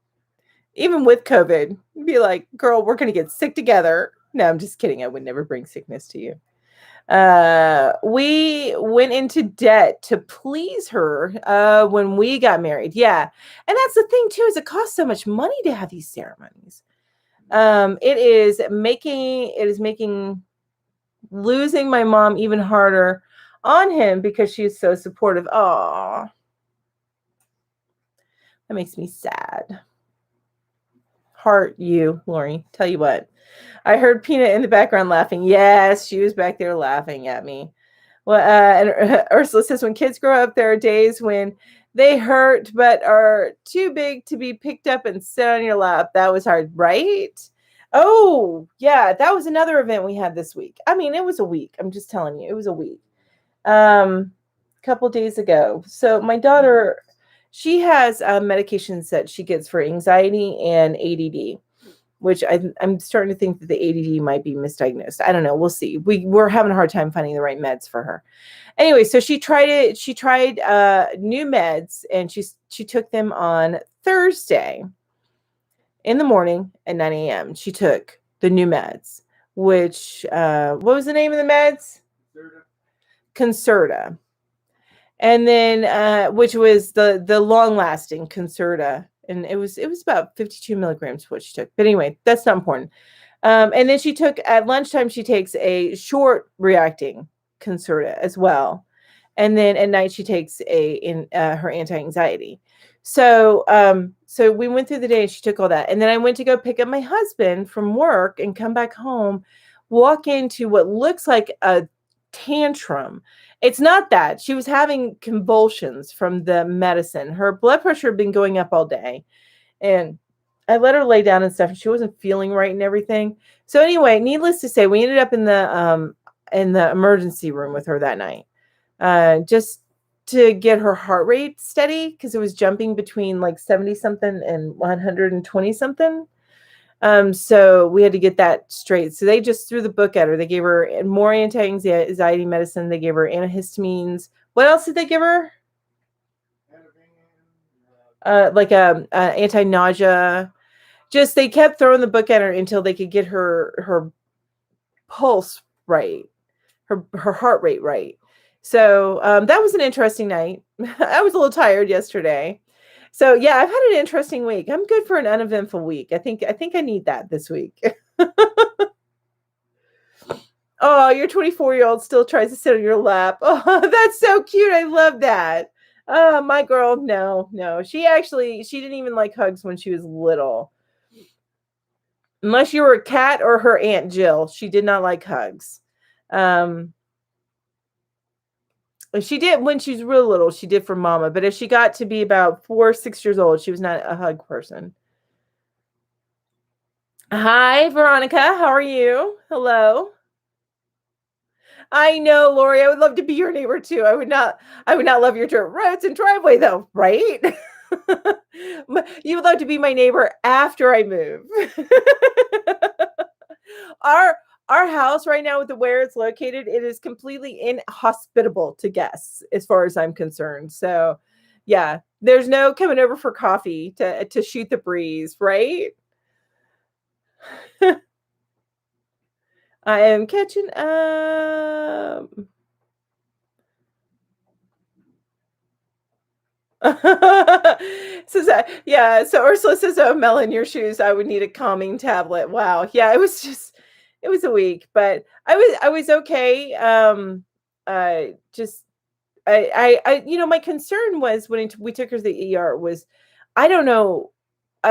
Even with COVID, you'd be like, girl, we're going to get sick together. No, I'm just kidding. I would never bring sickness to you. We went into debt to please her when we got married. Yeah. And that's the thing too, is it costs so much money to have these ceremonies. It is making losing my mom even harder on him because she's so supportive. Oh, that makes me sad. Heart you, Lori. Tell you what. I heard Peanut in the background laughing. Yes, she was back there laughing at me. Well, and Ursula says, when kids grow up, there are days when they hurt but are too big to be picked up and sit on your lap. That was hard, right? Oh, yeah, that was another event we had this week. I mean, it was a week. I'm just telling you, it was a week. A couple days ago. So my daughter, she has medications that she gets for anxiety and ADD. which I'm starting to think that the ADD might be misdiagnosed. I don't know. We'll see. We're having a hard time finding the right meds for her. Anyway, so she tried it. She tried new meds, and she took them on Thursday in the morning at 9 a.m. She took the new meds, which what was the name of the meds? Concerta. And then which was the long-lasting Concerta, and it was about 52 milligrams what she took. But anyway, that's not important. And then she took at lunchtime. She takes a short reacting Concerta as well, and then at night she takes her anti-anxiety. So so we went through the day. She took all that, and then I went to go pick up my husband from work and come back home. Walk into what looks like a tantrum. It's not that. She was having convulsions from the medicine. Her blood pressure had been going up all day. And I let her lay down and stuff, and she wasn't feeling right and everything. So anyway, needless to say, we ended up in the emergency room with her that night. Just to get her heart rate steady, because it was jumping between like 70 something and 120 something. So we had to get that straight. So they just threw the book at her. They gave her more anti-anxiety medicine. They gave her antihistamines. What else did they give her? Like a anti-nausea. Just they kept throwing the book at her until they could get her pulse right, her heart rate right. So that was an interesting night. I was a little tired yesterday. So yeah, I've had an interesting week. I'm good for an uneventful week. I think I need that this week. Oh, your 24-year-old still tries to sit on your lap. Oh, that's so cute. I love that. My girl, no. She didn't even like hugs when she was little. Unless you were a cat or her Aunt Jill, she did not like hugs. She did when she was real little. She did for Mama, but as she got to be about 4 or 6 years old, she was not a hug person. Hi, Veronica. How are you? Hello. I know, Lori. I would love to be your neighbor too. I would not love your dirt roads and driveway, though, right? You would love to be my neighbor after I move. Our house right now, with the where it's located, it is completely inhospitable to guests as far as I'm concerned. So yeah, there's no coming over for coffee to shoot the breeze, right? I am catching up. So Ursula says, "Oh, Mel, in your shoes, I would need a calming tablet." Wow, yeah, it was a week, but I was okay. Just my concern was when we took her to the ER was, I don't know.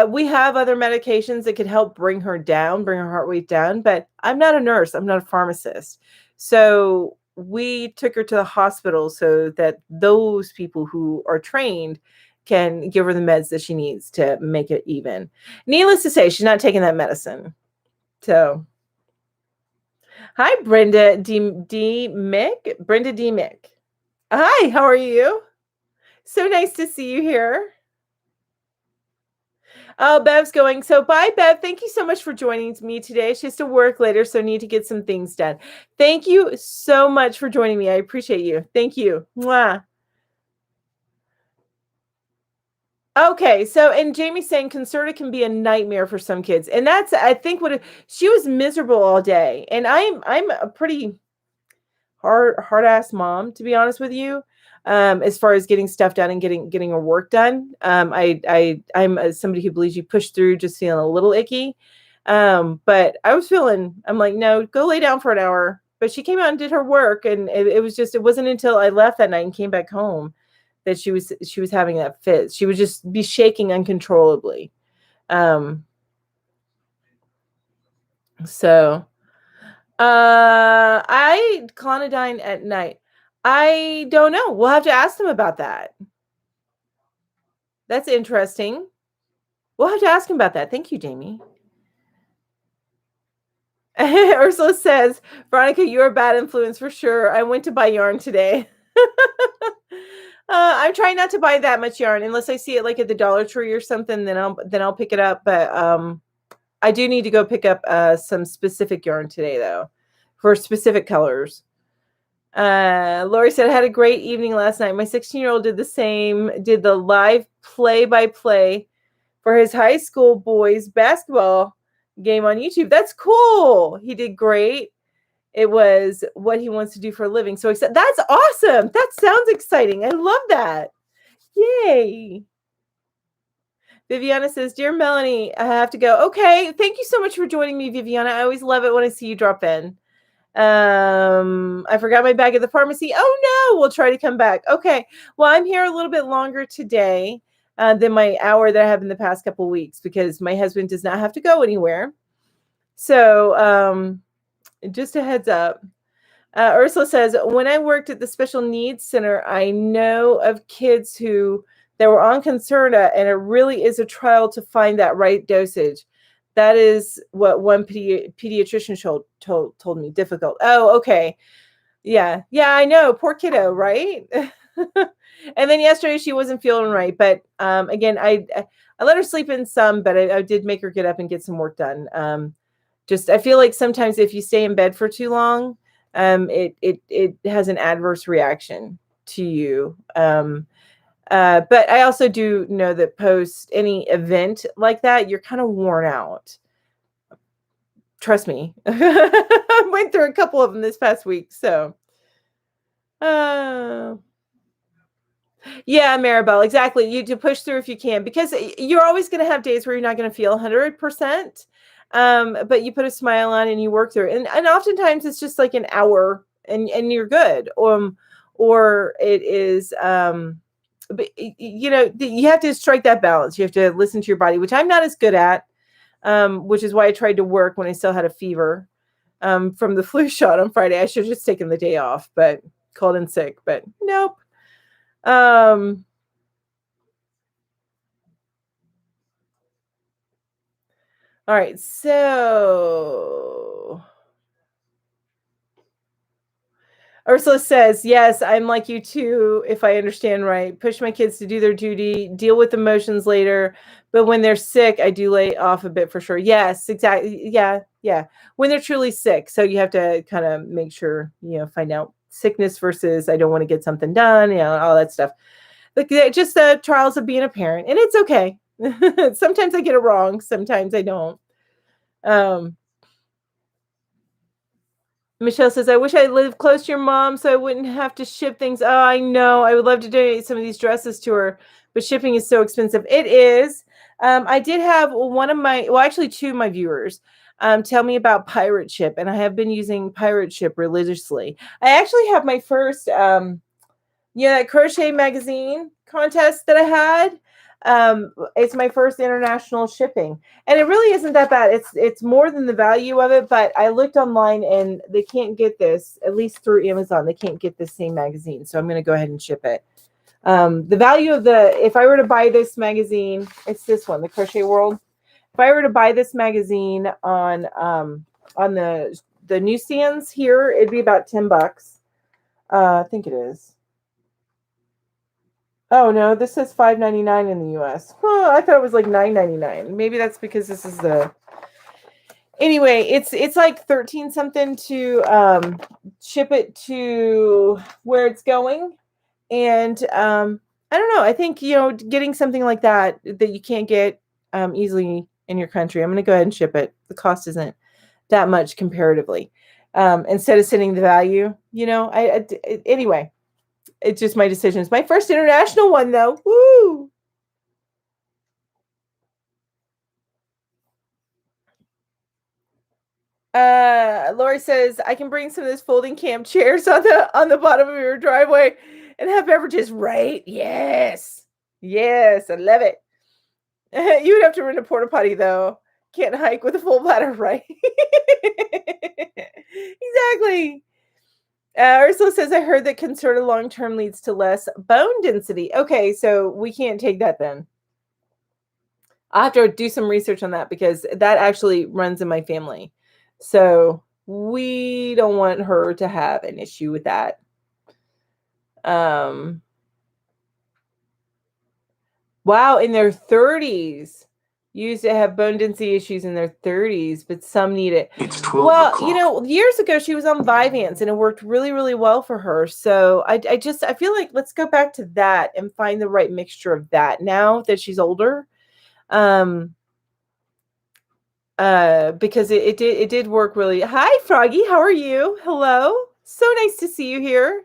We have other medications that could help bring her heart rate down, but I'm not a nurse. I'm not a pharmacist. So we took her to the hospital so that those people who are trained can give her the meds that she needs to make it even. Needless to say, she's not taking that medicine. So, hi, Brenda D. Mick. Brenda D. Mick. Hi, how are you? So nice to see you here. Oh, Bev's going. So bye, Bev. Thank you so much for joining me today. She has to work later, so need to get some things done. Thank you so much for joining me. I appreciate you. Thank you. Mwah. Okay, so and Jamie's saying Concerta can be a nightmare for some kids, and that's I think she was miserable all day, and I'm a pretty hard ass mom, to be honest with you. As far as getting stuff done and getting her work done. I'm somebody who believes you push through, just feeling a little icky. But I'm like, no, go lay down for an hour. But she came out and did her work, and it wasn't until I left that night and came back home that she was having that fit. She would just be shaking uncontrollably. So I clonidine at night. I don't know. We'll have to ask them about that. That's interesting. We'll have to ask him about that. Thank you, Jamie. Ursula says, Veronica, you're a bad influence for sure. I went to buy yarn today. I'm trying not to buy that much yarn unless I see it like at the Dollar Tree or something. Then I'll pick it up. But I do need to go pick up some specific yarn today, though, for specific colors. Lori said, I had a great evening last night. My 16-year-old did the same, did the live play-by-play for his high school boys basketball game on YouTube. That's cool. He did great. It was what he wants to do for a living. So he said, that's awesome. That sounds exciting. I love that. Yay. Viviana says, Dear Melanie, I have to go. Okay. Thank you so much for joining me, Viviana. I always love it when I see you drop in. I forgot my bag at the pharmacy. Oh no, we'll try to come back. Okay. Well, I'm here a little bit longer today than my hour that I have in the past couple weeks because my husband does not have to go anywhere. So, just a heads up. Ursula says, when I worked at the special needs center, I know of kids that were on Concerta, and it really is a trial to find that right dosage. That is what one pediatrician told me. Difficult. Oh, okay. Yeah, I know. Poor kiddo, right? And then yesterday she wasn't feeling right, but again, I let her sleep in some, but I did make her get up and get some work done. I feel like sometimes if you stay in bed for too long, it has an adverse reaction to you. But I also do know that post any event like that, you're kind of worn out. Trust me. I went through a couple of them this past week. So, yeah, Maribel, exactly. You do push through if you can, because you're always going to have days where you're not going to feel 100%. But you put a smile on and you work through it. And oftentimes it's just like an hour and you're good. Or it is, but you know, you have to strike that balance. You have to listen to your body, which I'm not as good at, which is why I tried to work when I still had a fever from the flu shot on Friday. I should have just taken the day off, but called in sick, but nope. All right, so Ursula says, yes, I'm like you too, if I understand right. Push my kids to do their duty, deal with emotions later. But when they're sick, I do lay off a bit for sure. Yes, exactly. Yeah. When they're truly sick. So you have to kind of make sure, find out sickness versus I don't want to get something done, all that stuff. Like just the trials of being a parent. And it's okay. Sometimes I get it wrong. Sometimes I don't. Michelle says, I wish I lived close to your mom so I wouldn't have to ship things. Oh, I know. I would love to donate some of these dresses to her, but shipping is so expensive. It is. I did have two of my viewers tell me about Pirate Ship, and I have been using Pirate Ship religiously. I actually have my first, that crochet magazine contest that I had. It's my first international shipping, and it really isn't that bad. It's more than the value of it, but I looked online and they can't get this, at least through Amazon. They can't get this same magazine, so I'm going to go ahead and ship it. The value of if I were to buy this magazine, it's this one, the Crochet World. If I were to buy this magazine on the newsstands here, it'd be about $10. I think it is. Oh no, this says $5.99 in the US. Oh, I thought it was like $9.99. Maybe that's because this is Anyway, it's like 13 something to ship it to where it's going. And I don't know. I think getting something like that you can't get easily in your country. I'm going to go ahead and ship it. The cost isn't that much comparatively. Instead of sending the value, anyway. It's just my decision. It's my first international one, though. Woo! Lori says, I can bring some of those folding camp chairs on the bottom of your driveway and have beverages, right? Yes. Yes, I love it. You would have to rent a porta potty, though. Can't hike with a full bladder, right? Exactly. Ursula says, I heard that Concerta long-term leads to less bone density. Okay, so we can't take that then. I'll have to do some research on that because that actually runs in my family. So we don't want her to have an issue with that. Wow, in their 30s. used to have bone density issues in their 30s, but some need it. It's 12 Well, o'clock. years ago she was on Vyvanse and it worked really, really well for her. So I feel like let's go back to that and find the right mixture of that now that she's older. Because it did work really. Hi, Froggy. How are you? Hello. So nice to see you here.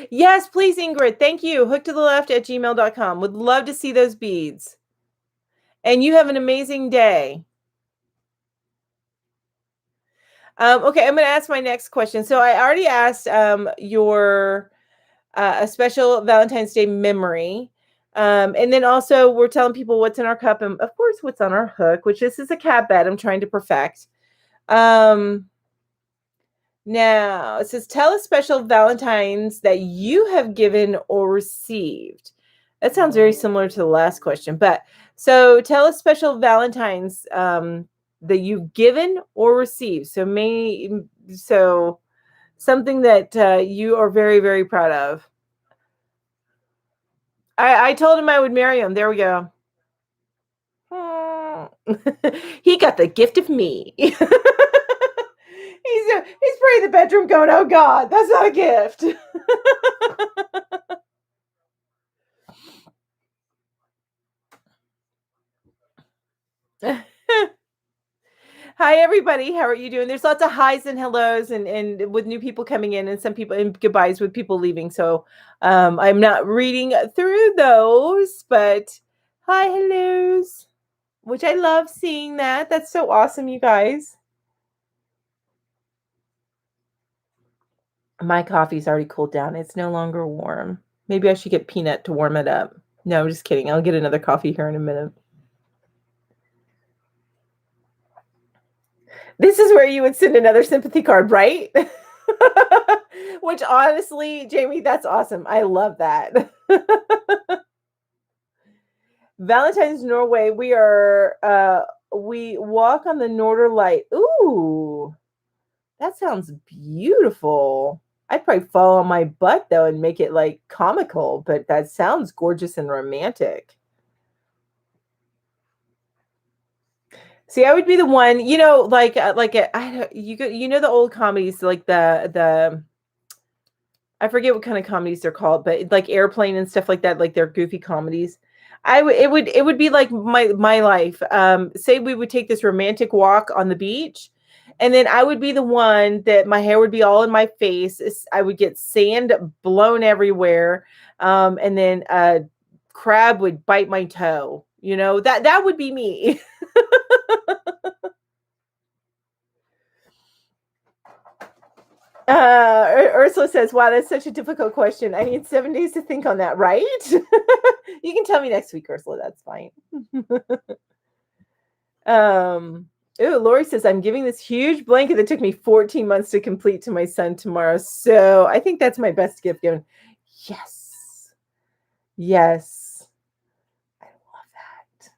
Yes, please, Ingrid. Thank you. hooktoTheLeft@gmail.com. Would love to see those beads. And you have an amazing day. Okay, I'm going to ask my next question. So I already asked your a special Valentine's Day memory. And then also we're telling people what's in our cup and of course what's on our hook, which this is a cat bed I'm trying to perfect. Now it says, tell a special Valentine's that you have given or received. That sounds very similar to the last question, but so tell a special Valentine's that you've given or received. So something that you are very, very proud of. I told him I would marry him. There we go. He got the gift of me. He's probably in the bedroom going, oh God, that's not a gift. Hi, everybody. How are you doing? There's lots of highs and hellos and with new people coming in and some people and goodbyes with people leaving. So I'm not reading through those, but hi, hellos, which I love seeing that. That's so awesome, you guys. My coffee's already cooled down. It's no longer warm. Maybe I should get Peanut to warm it up. No, I'm just kidding. I'll get another coffee here in a minute. This is where you would send another sympathy card, right? Which honestly, Jamie, that's awesome. I love that. Valentine's Norway. We walk on the Norder Light. Ooh, that sounds beautiful. I'd probably fall on my butt though and make it like comical, but that sounds gorgeous and romantic. See, I would be the one, like the old comedies, like the I forget what kind of comedies they're called, but like Airplane and stuff like that, like they're goofy comedies. It would be like my life. Say we would take this romantic walk on the beach, and then I would be the one that my hair would be all in my face. I would get sand blown everywhere, and then a crab would bite my toe. That would be me. Ursula says, wow, that's such a difficult question. I need 7 days to think on that, right? You can tell me next week, Ursula. That's fine. Lori says, I'm giving this huge blanket that took me 14 months to complete to my son tomorrow. So I think that's my best gift given. Yes. Yes. I love that.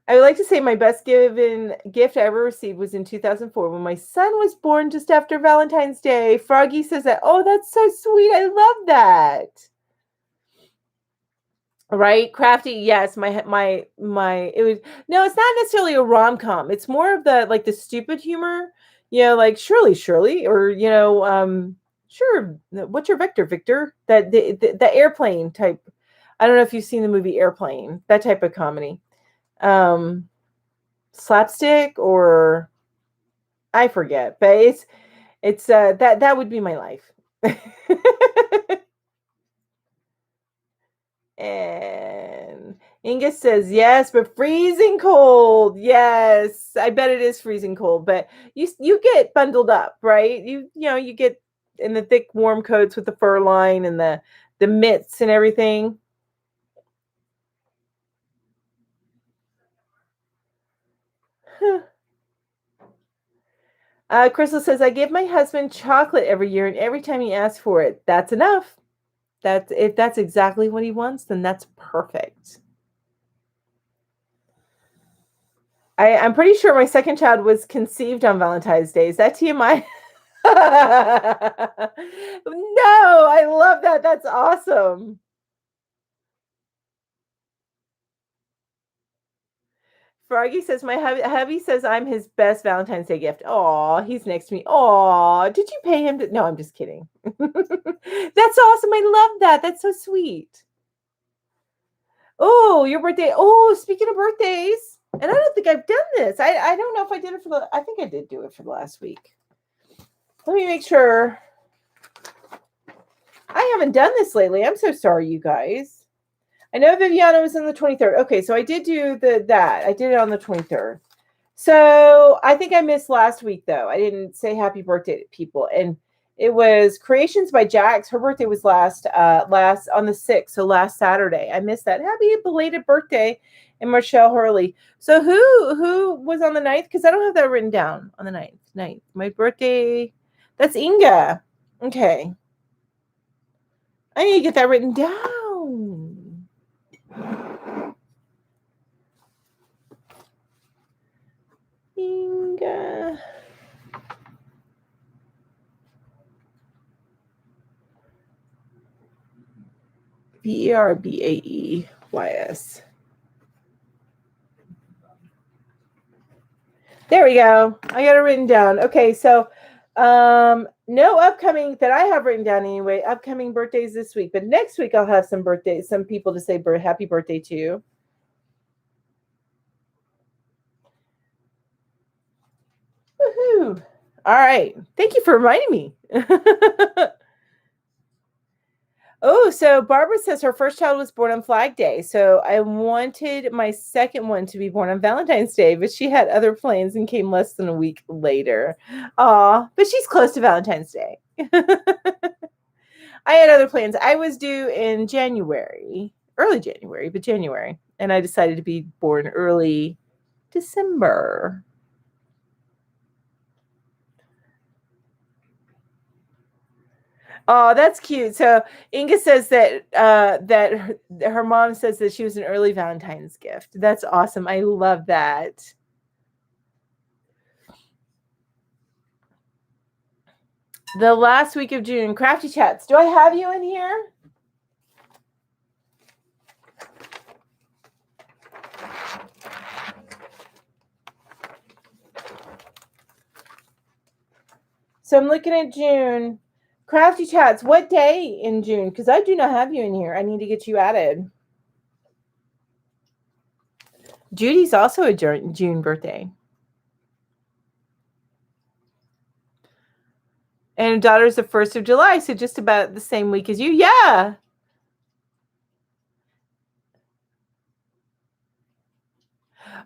I would like to say my best gift I ever received was in 2004 when my son was born just after Valentine's Day. Froggy says that. Oh, that's so sweet. I love that. Right, Crafty. Yes, my it was no. It's not necessarily a rom-com. It's more of the stupid humor. Like Shirley, or sure. What's your vector, Victor? That the airplane type. I don't know if you've seen the movie Airplane. That type of comedy. Slapstick, or I forget, but it's that would be my life. And Inga says yes, but freezing cold. Yes, I bet it is freezing cold, but you get bundled up, right? You get in the thick warm coats with the fur line and the mitts and everything. Crystal says, I give my husband chocolate every year, and every time he asks for it, that's enough. If that's exactly what he wants, then that's perfect. I'm pretty sure my second child was conceived on Valentine's Day. Is that TMI? No, I love that. That's awesome. Froggy says, my hubby says I'm his best Valentine's Day gift. Aw, he's next to me. Aw, did you pay him? No, I'm just kidding. That's awesome. I love that. That's so sweet. Oh, your birthday. Oh, speaking of birthdays, and I don't think I've done this. I don't know if I did it I think I did do it for the last week. Let me make sure. I haven't done this lately. I'm so sorry, you guys. I know Viviana was on the 23rd. Okay, so I did do that. I did it on the 23rd. So I think I missed last week, though. I didn't say happy birthday to people. And it was Creations by Jax. Her birthday was last on the 6th, so last Saturday. I missed that. Happy belated birthday, and Marshall Hurley. So who was on the 9th? Because I don't have that written down on the 9th. My birthday, that's Inga. Okay. I need to get that written down. Inga. Berbaeys. There we go. I got it written down. Okay, so no upcoming that I have written down anyway. Upcoming birthdays this week, but next week I'll have some birthdays, some people to say happy birthday to you. Woohoo! All right. Thank you for reminding me. Oh, so Barbara says her first child was born on Flag Day. So I wanted my second one to be born on Valentine's Day, but she had other plans and came less than a week later. Aw, but she's close to Valentine's Day. I had other plans. I was due in January, early January, but January. And I decided to be born early December. Oh, that's cute. So Inga says that her mom says that she was an early Valentine's gift. That's awesome. I love that. The last week of June, Crafty Chats. Do I have you in here? So I'm looking at June. Crafty Chats, what day in June? Because I do not have you in here. I need to get you added. Judy's also a June birthday. And daughter's the 1st of July, so just about the same week as you. Yeah.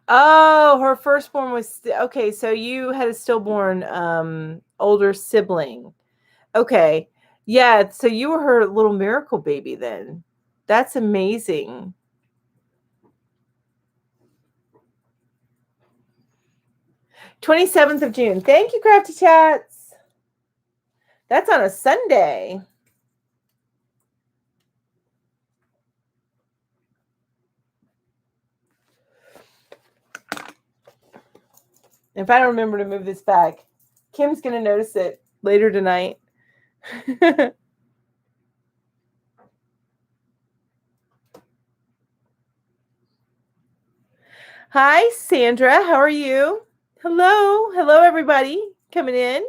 Oh, her firstborn was okay. So you had a stillborn older sibling. Okay. Yeah, so you were her little miracle baby then. That's amazing. "27th of June. Thank you, Crafty Chats. That's on a Sunday. If I don't remember to move this back, Kim's going to notice it later tonight. Hi, Sandra. How are you? Hello. Hello, everybody coming in.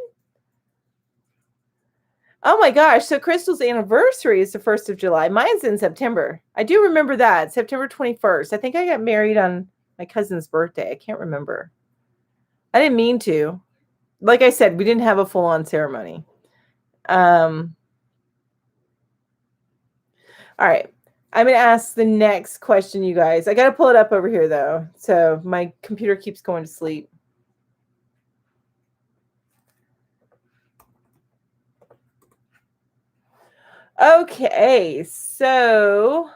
Oh my gosh. So Crystal's anniversary is the 1st of July. Mine's in September. I do remember that. September 21st. I think I got married on my cousin's birthday. I can't remember. I didn't mean to. Like I said, we didn't have a full-on ceremony. All right. I'm going to ask the next question, you guys. I got to pull it up over here, though. So my computer keeps going to sleep. Okay. So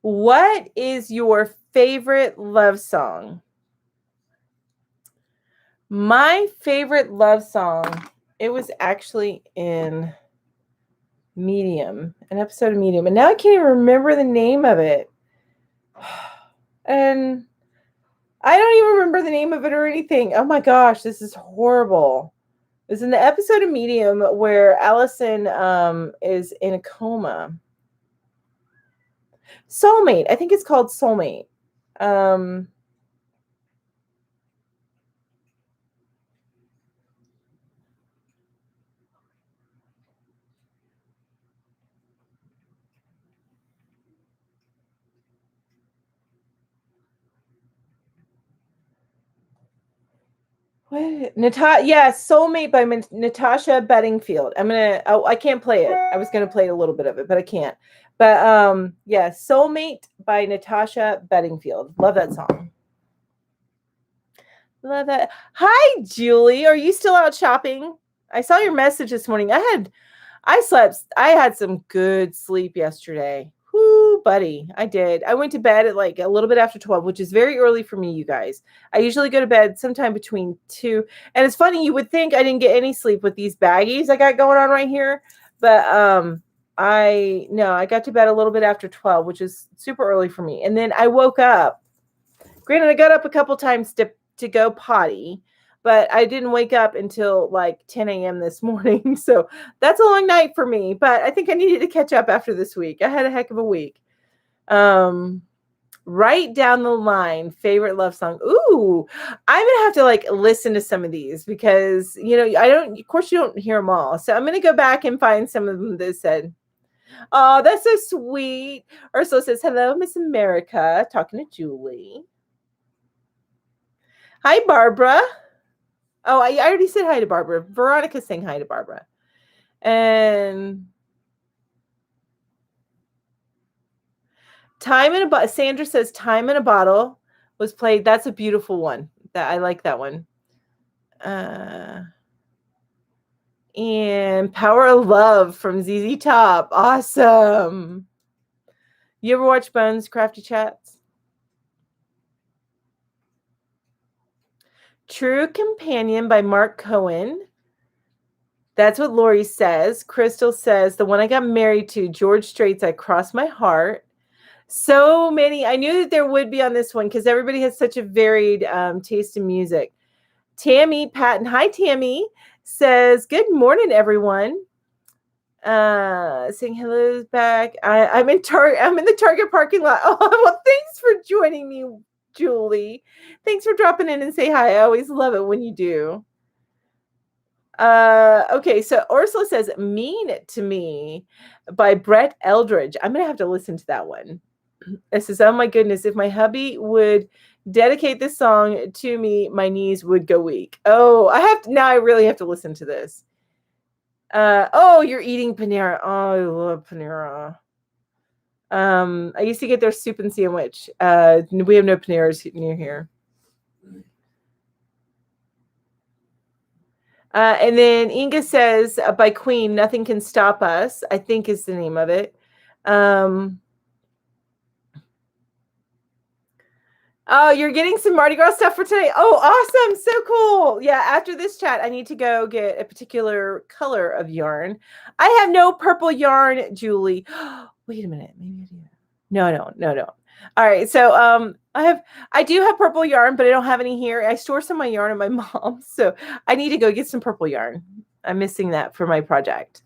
what is your favorite love song? My favorite love song, it was actually in Medium, an episode of Medium. And now I can't even remember the name of it. And I don't even remember the name of it or anything. Oh my gosh, this is horrible. It was in the episode of Medium where Allison is in a coma. Soulmate. I think it's called Soulmate. Um, what? Yeah, Soulmate by Natasha Bedingfield. I can't play it. I was gonna play a little bit of it, but I can't. But yeah, Soulmate by Natasha Bedingfield. Love that song. Love that. Hi, Julie. Are you still out shopping? I saw your message this morning. I had some good sleep yesterday. Whoo, buddy. I did. I went to bed at like a little bit after 12, which is very early for me, you guys. I usually go to bed sometime between 2. And it's funny, you would think I didn't get any sleep with these baggies I got going on right here. But I got to bed a little bit after 12, which is super early for me. And then I woke up. Granted, I got up a couple times to go potty, but I didn't wake up until like 10 a.m. this morning. So that's a long night for me, but I think I needed to catch up after this week. I had a heck of a week. Right down the line, favorite love song. Ooh, I'm going to have to like listen to some of these because, of course you don't hear them all. So I'm going to go back and find some of them that said, oh, that's so sweet. Ursula says, hello, Miss America, talking to Julie. Hi, Barbara. Oh, I already said hi to Barbara. Veronica's saying hi to Barbara. And Sandra says Time in a Bottle was played. That's a beautiful one. I like that one. And Power of Love from ZZ Top. Awesome. You ever watch Bones Crafty Chats? True Companion by Mark Cohen. That's what Lori says. Crystal says, the one I got married to, George Strait's I Cross My Heart. So many. I knew that there would be on this one because everybody has such a varied taste in music. Tammy Patton, hi Tammy, says, good morning, everyone. Saying hello back. I'm in the Target parking lot. Oh, well, thanks for joining me, Julie. Thanks for dropping in and say hi. I always love it when you do. Okay, so Ursula says Mean to Me by Brett Eldridge. I'm gonna have to listen to that one. It says, oh my goodness, if my hubby would dedicate this song to me, my knees would go weak. Oh, I really have to listen to this. Oh, you're eating Panera. Oh, I love Panera. I used to get their soup and sandwich. We have no Paneras near here. And then Inga says by Queen, Nothing Can Stop Us, I think is the name of it. Oh, you're getting some Mardi Gras stuff for today. Oh, awesome. So cool. Yeah, after this chat, I need to go get a particular color of yarn. I have no purple yarn, Julie. Wait a minute. Maybe I do. No. All right. So I do have purple yarn, but I don't have any here. I store some of my yarn at my mom's. So I need to go get some purple yarn. I'm missing that for my project.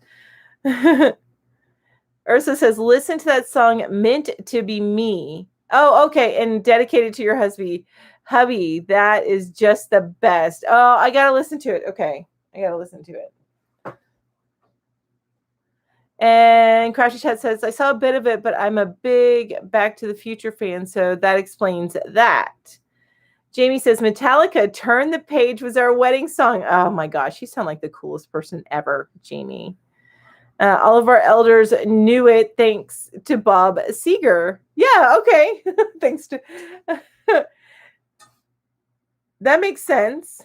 Ursa says, listen to that song, Meant to Be Me. Oh, okay. And dedicated to your hubby. That is just the best. Oh, I got to listen to it. Okay. I got to listen to it. And Crashy Chat says, I saw a bit of it, but I'm a big Back to the Future fan, so that explains that. Jamie says, Metallica, Turn the Page was our wedding song. Oh my gosh, you sound like the coolest person ever, Jamie. All of our elders knew it thanks to Bob Seger. Yeah, okay. Thanks to... That makes sense.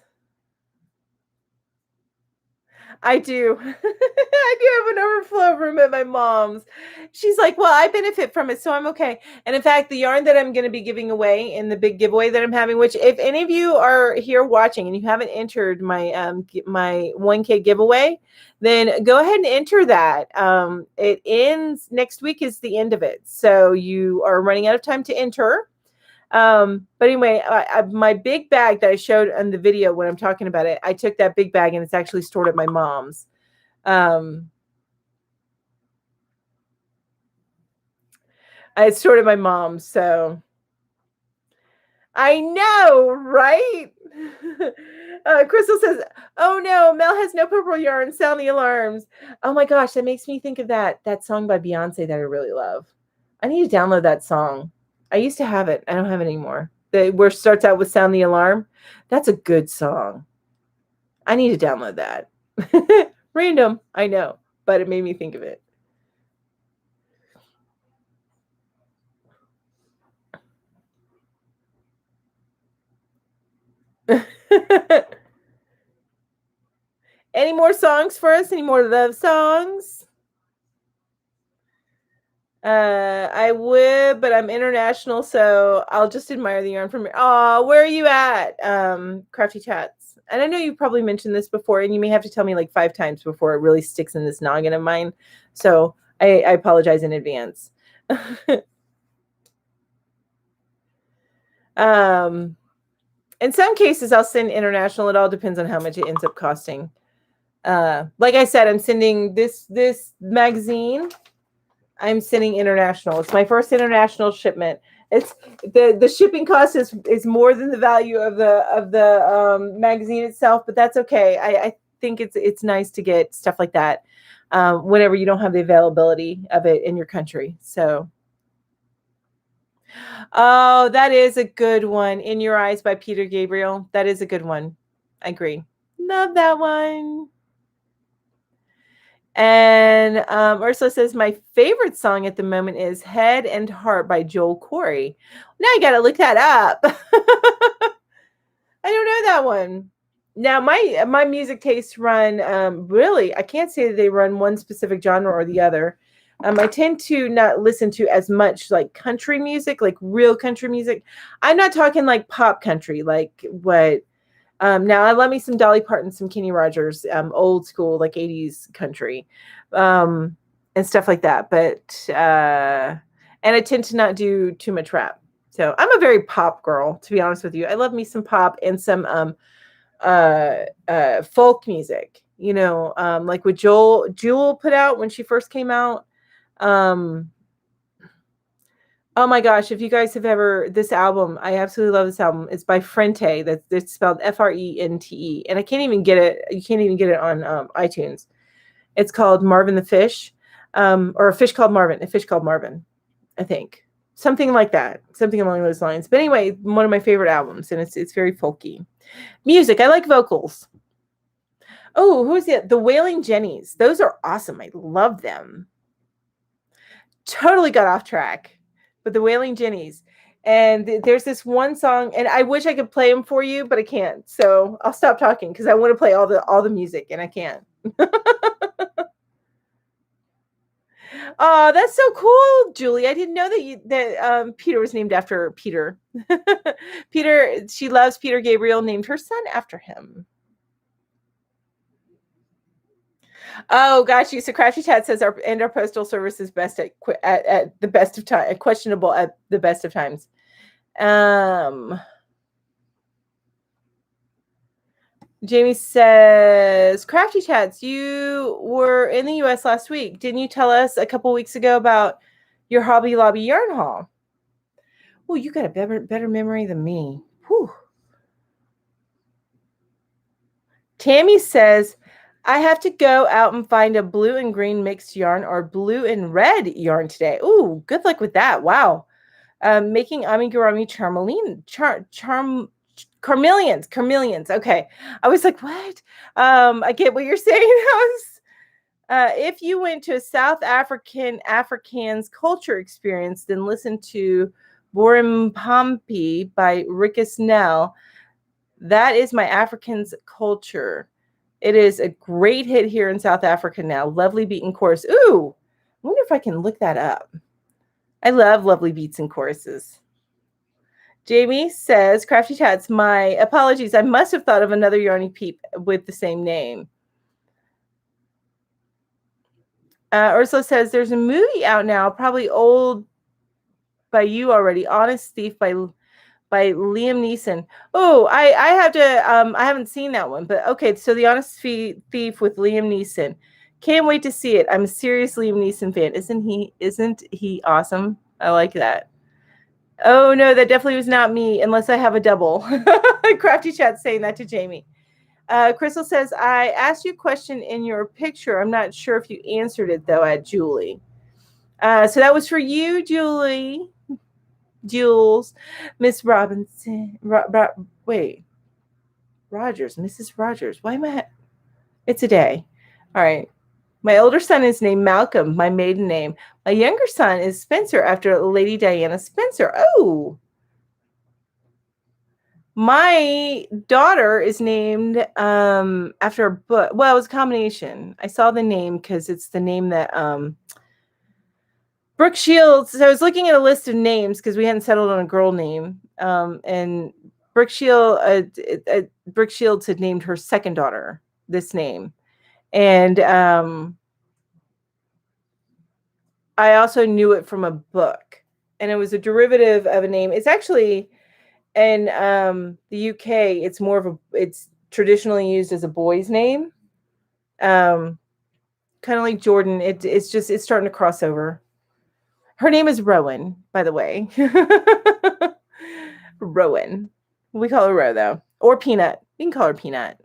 I do. I do have an overflow room at my mom's. She's like, well, I benefit from it, so I'm okay. And in fact, the yarn that I'm going to be giving away in the big giveaway that I'm having, which if any of you are here watching and you haven't entered my my 1K giveaway, then go ahead and enter that. It ends next week is the end of it. So you are running out of time to enter. But anyway, my big bag that I showed in the video when I'm talking about it, I took that big bag and it's actually stored at my mom's. It's stored at my mom's. So I know, right? Crystal says, "Oh no, Mel has no purple yarn. Sound the alarms." Oh my gosh, that makes me think of that song by Beyonce that I really love. I need to download that song. I used to have it. I don't have it anymore. Where it starts out with "Sound the Alarm." That's a good song. I need to download that. Random, I know, but it made me think of it. Any more songs for us? Any more love songs? I would, but I'm international, so I'll just admire the yarn from here. Oh, where are you at? Crafty Chats. And I know you probably mentioned this before, and you may have to tell me like 5 times before it really sticks in this noggin of mine. So I apologize in advance. In some cases, I'll send international. It all depends on how much it ends up costing. Like I said, I'm sending this magazine. I'm sending international. It's my first international shipment. It's the shipping cost is more than the value of the magazine itself, but that's okay. I think it's nice to get stuff like that whenever you don't have the availability of it in your country. So, oh, that is a good one. In Your Eyes by Peter Gabriel. That is a good one. I agree. Love that one. And Ursula says, my favorite song at the moment is Head and Heart by Joel Corey. Now you got to look that up. I don't know that one. Now, my music tastes run, really, I can't say that they run one specific genre or the other. I tend to not listen to as much like country music, like real country music. I'm not talking like pop country, like what now I love me some Dolly Parton, some Kenny Rogers, old school, like 80s country, and stuff like that. But, and I tend to not do too much rap. So I'm a very pop girl, to be honest with you. I love me some pop and some, folk music, like what Jewel put out when she first came out. Oh my gosh, if you guys have ever, this album, I absolutely love this album. It's by Frente. That's spelled Frente. And I can't even get it. You can't even get it on iTunes. It's called Marvin the Fish, or A Fish Called Marvin, I think. Something like that. Something along those lines. But anyway, one of my favorite albums, and it's very folky. Music, I like vocals. Oh, who's it? The Wailing Jennies. Those are awesome. I love them. Totally got off track. But the Wailing Jennies. And there's this one song, and I wish I could play them for you, but I can't. So I'll stop talking because I want to play all the music, and I can't. Oh, that's so cool, Julie. I didn't know that Peter was named after Peter. Peter, she loves Peter Gabriel, named her son after him. Oh gosh, so Crafty Chat says our postal service is best at the best of time, questionable at the best of times. Jamie says, Crafty Chats, you were in the US last week. Didn't you tell us a couple weeks ago about your Hobby Lobby yarn haul? Oh, you got a better memory than me. Whew. Tammy says, I have to go out and find a blue and green mixed yarn or blue and red yarn today. Ooh, good luck with that. Wow. Making amigurumi carmelians. Okay. I was like, what? I get what you're saying. If you went to a South Africans culture experience, then listen to Borimpampi by Rika Snell. That is my Africans culture. It is a great hit here in South Africa now. Lovely beat and chorus. Ooh, I wonder if I can look that up. I love lovely beats and choruses. Jamie says, Crafty Chats, my apologies. I must have thought of another Yarny Peep with the same name. Ursula says, there's a movie out now, probably old by you already, Honest Thief by Liam Neeson. Oh, I have to, I haven't seen that one, but okay. So The Honest Thief with Liam Neeson. Can't wait to see it. I'm a serious Liam Neeson fan. Isn't he awesome? I like that. Oh no, that definitely was not me, unless I have a double. Crafty Chat saying that to Jamie. Crystal says, I asked you a question in your picture. I'm not sure if you answered it, though, at Julie. So that was for you, Julie. Jules. Miss Robinson. Wait. Rogers. Mrs. Rogers. Why am I... It's a day. All right. My older son is named Malcolm, my maiden name. My younger son is Spencer, after Lady Diana Spencer. Oh. My daughter is named after a book. Well, it was a combination. I saw the name because it's the name that Brooke Shields. So I was looking at a list of names because we hadn't settled on a girl name. And Brooke Shields had named her second daughter this name. And I also knew it from a book. And it was a derivative of a name. It's actually... In the UK, it's traditionally used as a boy's name. Kind of like Jordan. It's starting to cross over. Her name is Rowan, by the way. Rowan. We call her Ro, though. Or Peanut. You can call her Peanut.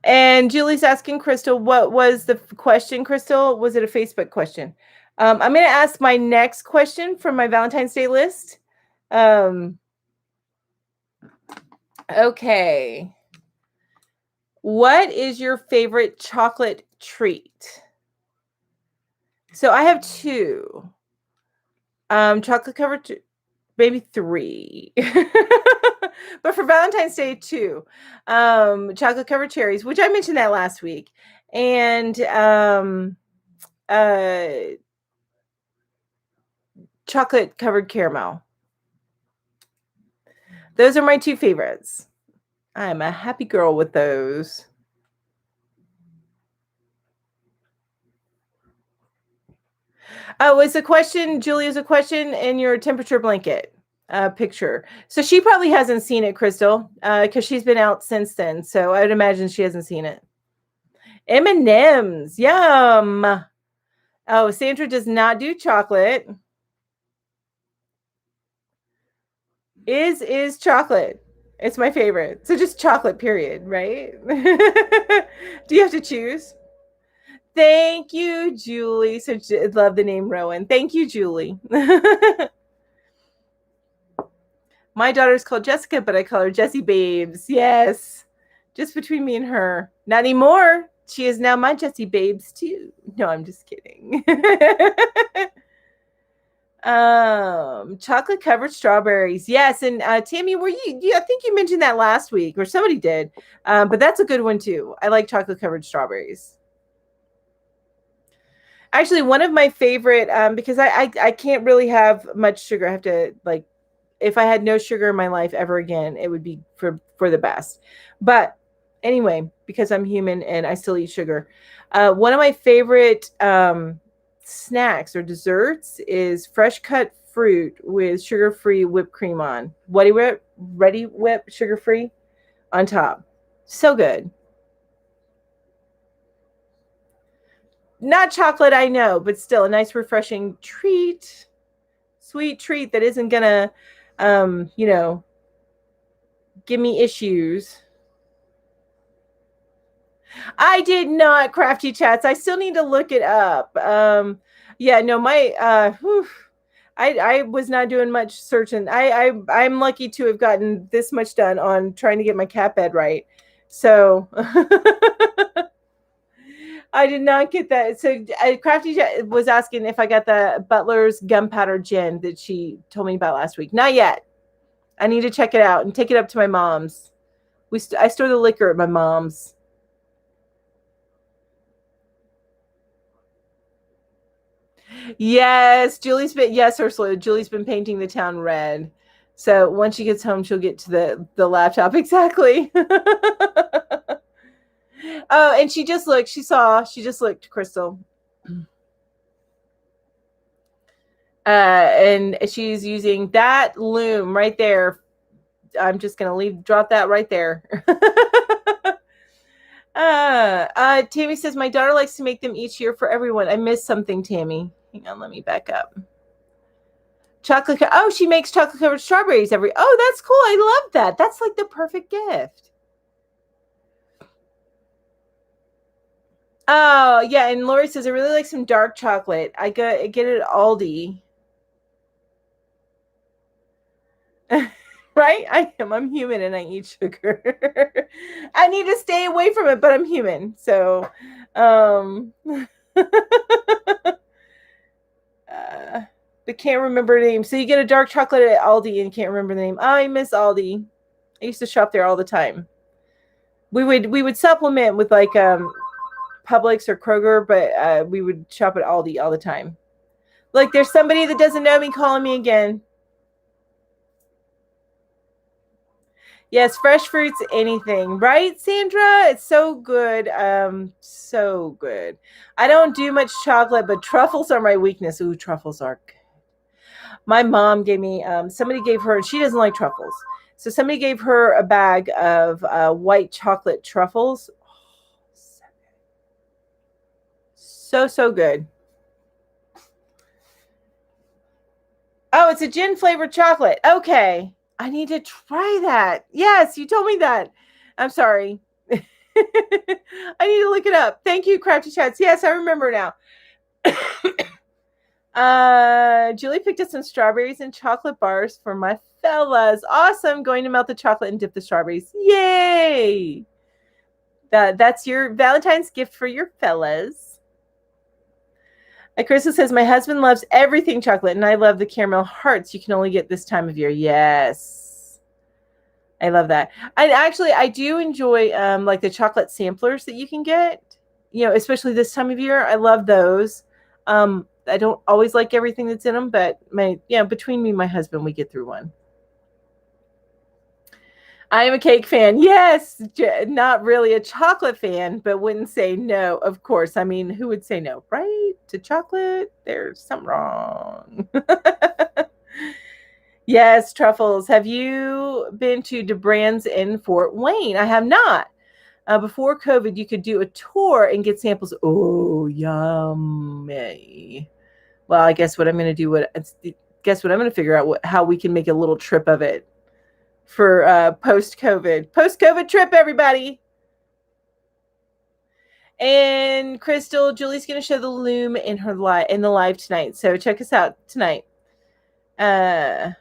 And Julie's asking Crystal, what was the question, Crystal? Was it a Facebook question? I'm going to ask my next question from my Valentine's Day list. Okay. What is your favorite chocolate treat? So I have two. Chocolate covered, maybe three. But for Valentine's Day, two. Chocolate covered cherries, which I mentioned that last week. And chocolate covered caramel. Those are my two favorites. I'm a happy girl with those. Oh, is a question, Julia's a question in your temperature blanket picture. So she probably hasn't seen it, Crystal, because she's been out since then. So I would imagine she hasn't seen it. M&M's, yum. Oh, Sandra does not do chocolate. Is chocolate. It's my favorite. So just chocolate, period, right? Do you have to choose? Thank you, Julie. So love the name Rowan. Thank you, Julie. My daughter's called Jessica, but I call her Jessie Babes. Yes. Just between me and her. Not anymore. She is now my Jessie Babes too. No, I'm just kidding. Chocolate covered strawberries. Yes. And Tammy, I think you mentioned that last week, or somebody did. But that's a good one too. I like chocolate covered strawberries. Actually, one of my favorite, because I can't really have much sugar. I have to, like, if I had no sugar in my life ever again, it would be for the best. But anyway, because I'm human and I still eat sugar, one of my favorite snacks or desserts is fresh cut fruit with sugar-free whipped cream on. Ready whip, sugar-free on top. So good. Not chocolate, I know, but still a nice refreshing treat. Sweet treat that isn't gonna give me issues. I did not, Crafty Chats. I still need to look it up. Yeah, no, I was not doing much searching. I'm lucky to have gotten this much done on trying to get my cat bed right. So I did not get that. So Crafty was asking if I got the Butler's gunpowder gin that she told me about last week. Not yet. I need to check it out and take it up to my mom's. I store the liquor at my mom's. Yes, Ursula. Julie's been painting the town red. So once she gets home, she'll get to the laptop. Exactly. Oh, and she just looked. She just looked, Crystal. And she's using that loom right there. I'm just going to drop that right there. Tammy says my daughter likes to make them each year for everyone. I missed something, Tammy. Hang on, let me back up. Chocolate. Oh, she makes chocolate covered strawberries every. Oh, that's cool. I love that. That's like the perfect gift. Oh yeah, and Lori says I really like some dark chocolate. I get it at Aldi. Right? I am. I'm human and I eat sugar. I need to stay away from it, but I'm human. So, but can't remember the name. So you get a dark chocolate at Aldi and can't remember the name. Oh, I miss Aldi. I used to shop there all the time. We would supplement with like Publix or Kroger, but we would shop at Aldi all the time. Like there's somebody that doesn't know me calling me again. Yes, fresh fruits, anything, right, Sandra? It's so good. So good. I don't do much chocolate, but truffles are my weakness. Ooh, truffles are good. My mom gave me, somebody gave her, she doesn't like truffles. So somebody gave her a bag of white chocolate truffles. Oh, so good. Oh, it's a gin flavored chocolate. Okay. I need to try that. Yes, you told me that. I'm sorry. I need to look it up. Thank you, Crafty Chats. Yes, I remember now. Julie picked up some strawberries and chocolate bars for my fellas. Awesome. Going to melt the chocolate and dip the strawberries. Yay. That's your Valentine's gift for your fellas. Crystal says, my husband loves everything chocolate, and I love the caramel hearts you can only get this time of year. Yes. I love that. I do enjoy like the chocolate samplers that you can get, especially this time of year. I love those. I don't always like everything that's in them, but between me and my husband, we get through one. I am a cake fan. Yes, not really a chocolate fan, but wouldn't say no, of course. I mean, who would say no, right? To chocolate? There's something wrong. Yes, truffles. Have you been to DeBrand's in Fort Wayne? I have not. Before COVID, you could do a tour and get samples. Oh, yummy. Well, I guess what I'm going to do, guess what I'm going to figure out how we can make a little trip of it for post-COVID trip, everybody. And Crystal, Julie's going to show the loom in the live tonight. So check us out tonight. It'll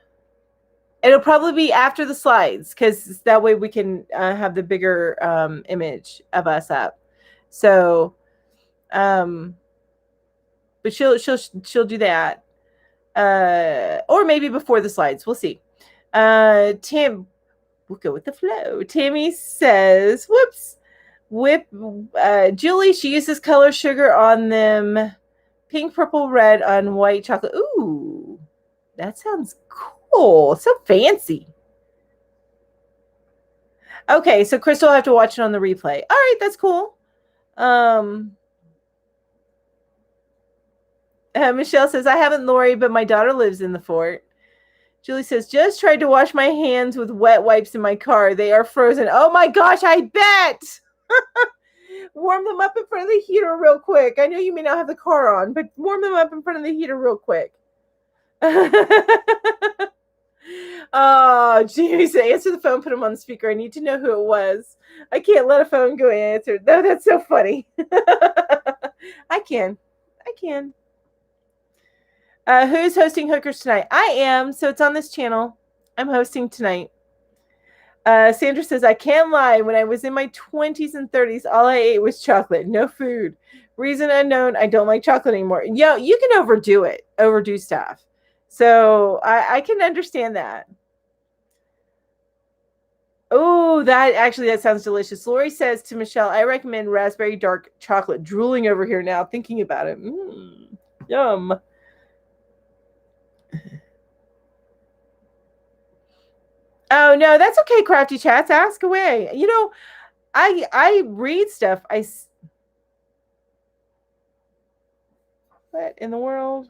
probably be after the slides because that way we can have the bigger image of us up. So, but she'll do that, or maybe before the slides. We'll see. We'll go with the flow. Tammy says, Julie, she uses color sugar on them, pink, purple, red on white chocolate. Ooh, that sounds cool. So fancy. Okay, so Crystal will have to watch it on the replay. All right, that's cool. Michelle says, I haven't, Lori, but my daughter lives in the fort. Julie says, just tried to wash my hands with wet wipes in my car. They are frozen. Oh my gosh, I bet. Warm them up in front of the heater real quick. I know you may not have the car on, but warm them up in front of the heater real quick. Oh, geez. Answer the phone, put them on the speaker. I need to know who it was. I can't let a phone go answer. No, that's so funny. I can. Who's hosting Hookers tonight? I am. So it's on this channel. I'm hosting tonight. Sandra says, I can't lie. When I was in my 20s and 30s, all I ate was chocolate. No food. Reason unknown. I don't like chocolate anymore. Yo, you can overdo stuff. So I can understand that. Oh, that sounds delicious. Lori says to Michelle, I recommend raspberry dark chocolate. Drooling over here now, thinking about it. Yum. Oh no, that's okay, Crafty Chats. Ask away. I read stuff. What in the world?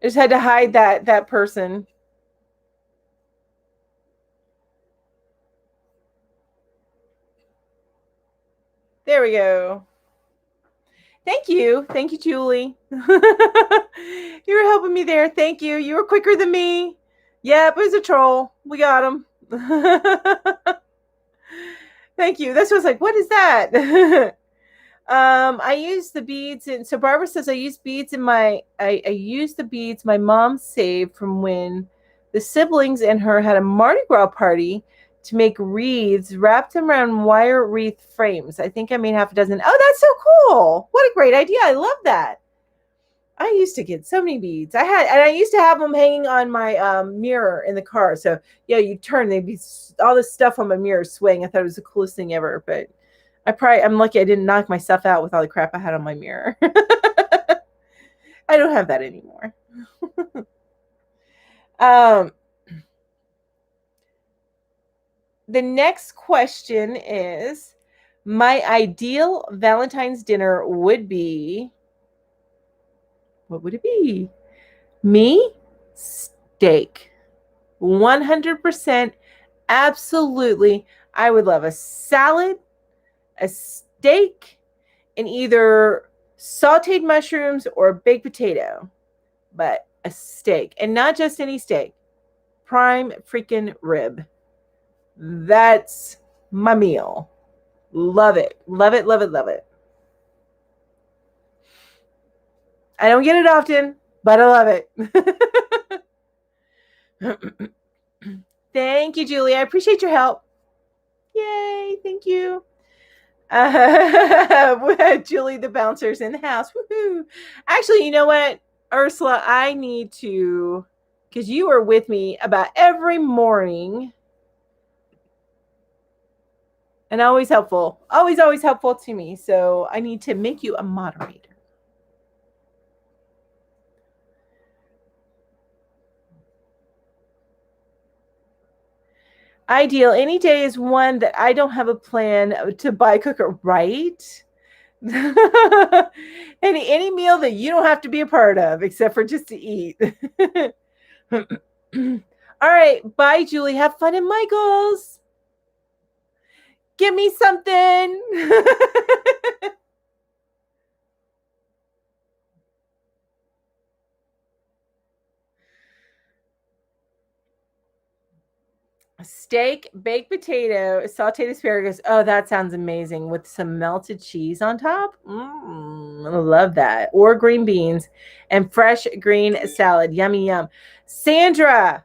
I just had to hide that person. There we go. Thank you. Thank you, Julie. You were helping me there. Thank you. You were quicker than me. Yep, it was a troll. We got him. Thank you. This was like, what is that? I use the beads, and so Barbara says I use beads in my. I use the beads my mom saved from when the siblings and her had a Mardi Gras party to make wreaths, wrapped them around wire wreath frames. I think I made half a dozen. Oh, that's so cool! What a great idea! I love that. I used to get so many beads. I used to have them hanging on my mirror in the car. So yeah, you turn, they'd be all this stuff on my mirror swaying. I thought it was the coolest thing ever, but I'm lucky I didn't knock myself out with all the crap I had on my mirror. I don't have that anymore. The next question is, my ideal Valentine's dinner would be, what would it be? Me? Steak. 100%. Absolutely. I would love a salad, a steak, and either sauteed mushrooms or baked potato. But a steak. And not just any steak. Prime freaking rib. That's my meal. Love it. Love it, love it, love it. I don't get it often, but I love it. Thank you, Julie. I appreciate your help. Yay. Thank you. Julie, the bouncer's in the house. Woohoo. Actually, you know what, Ursula? I need to, because you are with me about every morning. And always helpful. Always helpful to me. So I need to make you a moderator. Ideal. Any day is one that I don't have a plan to buy a cooker, right? any meal that you don't have to be a part of, except for just to eat. All right. Bye, Julie. Have fun in Michael's. Give me something. Steak, baked potato, sauteed asparagus. Oh, that sounds amazing with some melted cheese on top. I love that. Or green beans and fresh green salad. Yummy, yum. Sandra,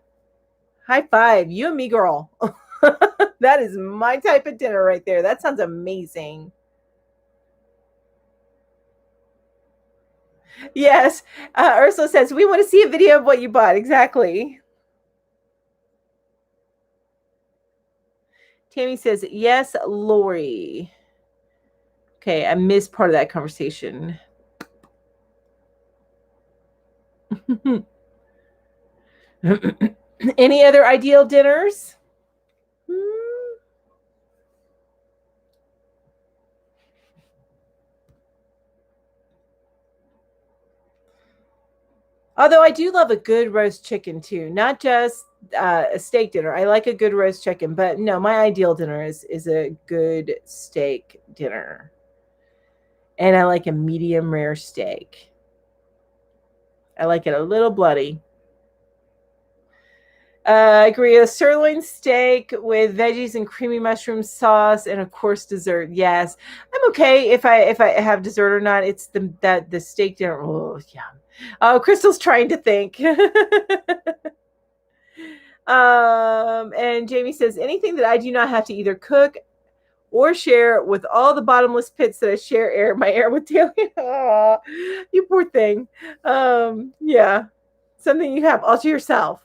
high five. You and me, girl. That is my type of dinner right there. That sounds amazing. Yes. Ursula says, we want to see a video of what you bought. Exactly. Tammy says, yes, Lori. Okay, I missed part of that conversation. Any other ideal dinners? Although I do love a good roast chicken too, not just a steak dinner. I like a good roast chicken, but no, my ideal dinner is a good steak dinner. And I like a medium rare steak. I like it a little bloody. I agree. A sirloin steak with veggies and creamy mushroom sauce, and of course dessert. Yes, I'm okay if I have dessert or not. It's the steak dinner. Oh, yeah. Oh, Crystal's trying to think. And Jamie says, anything that I do not have to either cook or share with all the bottomless pits that I share my air with daily. Oh, you poor thing. Yeah, something you have all to yourself.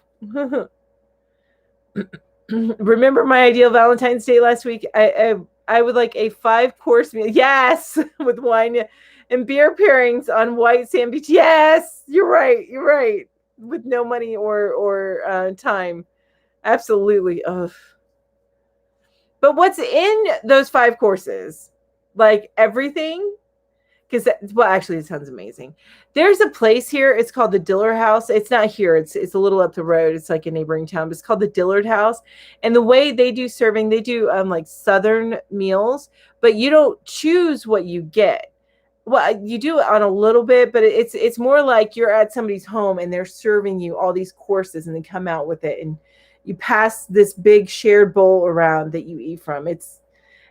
Remember my ideal Valentine's Day last week? I would like a 5-course meal. Yes, with wine and beer pairings on white sand beach. Yes, you're right. You're right. With no money or time. Absolutely. Ugh. But what's in those 5 courses? Like everything? because well, actually, it sounds amazing. There's a place here. It's called the Dillard House. It's not here. It's a little up the road. It's like a neighboring town. But it's called the Dillard House. And the way they do serving, they do like Southern meals, but you don't choose what you get. Well, you do it on a little bit, but it's more like you're at somebody's home and they're serving you all these courses, and they come out with it, and you pass this big shared bowl around that you eat from. It's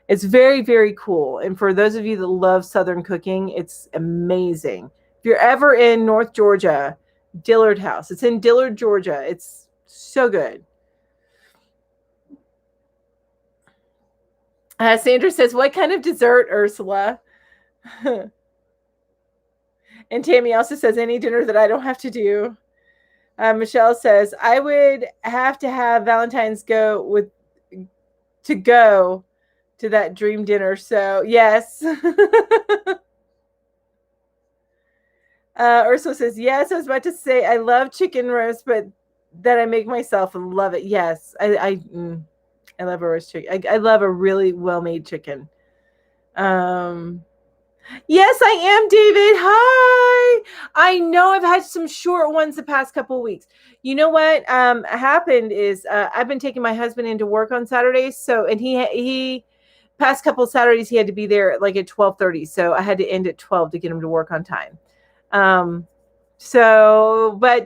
very, very cool. And for those of you that love Southern cooking, it's amazing. If you're ever in North Georgia, Dillard House. It's in Dillard, Georgia. It's so good. Sandra says, what kind of dessert, Ursula? And Tammy also says, any dinner that I don't have to do. Michelle says, I would have to have Valentine's go to that dream dinner. So yes. Ursula says, yes, I was about to say, I love chicken roast, but that I make myself and love it. Yes. I love a roast chicken. I love a really well-made chicken. Yes, I am, David. Hi. I know I've had some short ones the past couple of weeks. You know what happened is I've been taking my husband into work on Saturdays. So, and he past couple of Saturdays, he had to be there like at 12:30. So I had to end at 12 to get him to work on time. But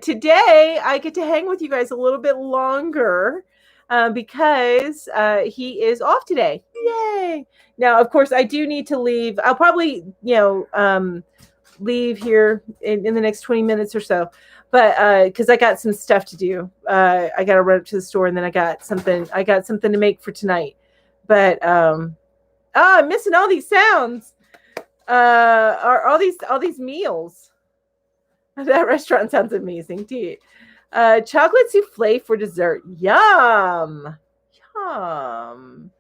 today I get to hang with you guys a little bit longer because he is off today. Yay. Now, of course, I do need to leave. I'll probably, leave here in the next 20 minutes or so. But because I got some stuff to do. I got to run up to the store, and then I got something to make for tonight. But I'm missing all these sounds. All these meals. That restaurant sounds amazing, too. Chocolate souffle for dessert. Yum. Yum.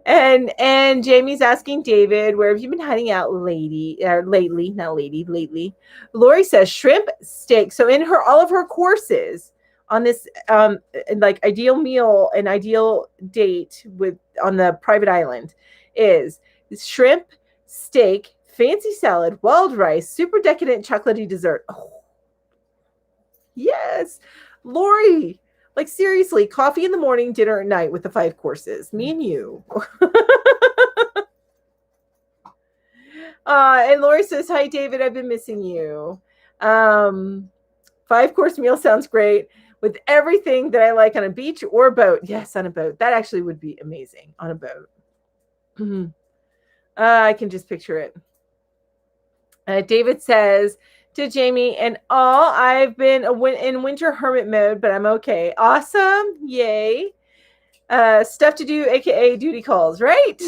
And Jamie's asking David, where have you been hiding out lately? Lori says shrimp steak. So in all of her courses on this like ideal meal and ideal date on the private island is shrimp steak, fancy salad, wild rice, super decadent chocolatey dessert. Oh. Yes, Lori. Like, seriously, coffee in the morning, dinner at night with the 5 courses. Me and you. And Lori says, hi, David. I've been missing you. 5-course meal sounds great with everything that I like on a beach or a boat. Yes, on a boat. That actually would be amazing on a boat. I can just picture it. David says, to Jamie and all, I've been in winter hermit mode, but I'm okay. Awesome. Yay. Stuff to do, aka duty calls, right?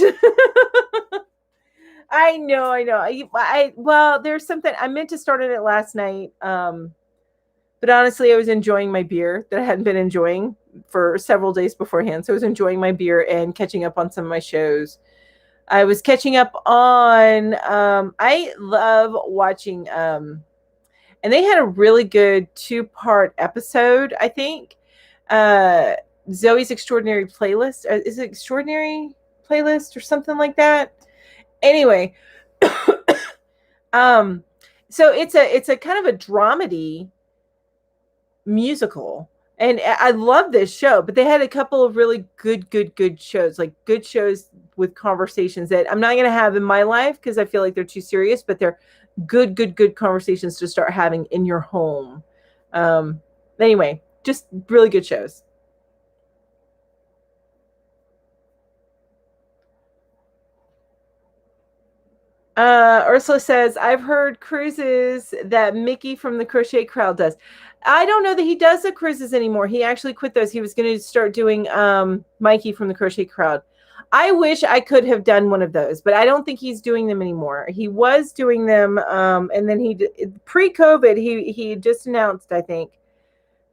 I know. Well, there's something I meant to start it last night. But honestly, I was enjoying my beer that I hadn't been enjoying for several days beforehand. So I was enjoying my beer and catching up on some of my shows. I was catching up on I love watching and they had a really good 2-part episode, I think. Zoe's Extraordinary Playlist. Is it Extraordinary Playlist or something like that? Anyway, so it's a kind of a dramedy musical. And I love this show, but they had a couple of really good shows, like good shows with conversations that I'm not going to have in my life because I feel like they're too serious, but they're good conversations to start having in your home. Anyway, just really good shows. Ursula says, I've heard cruises that Mickey from the Crochet Crowd does. I don't know that he does the cruises anymore. He actually quit those. He was going to start doing Mikey from the Crochet Crowd. I wish I could have done one of those, but I don't think he's doing them anymore. He was doing them, and then pre-COVID, he just announced, I think,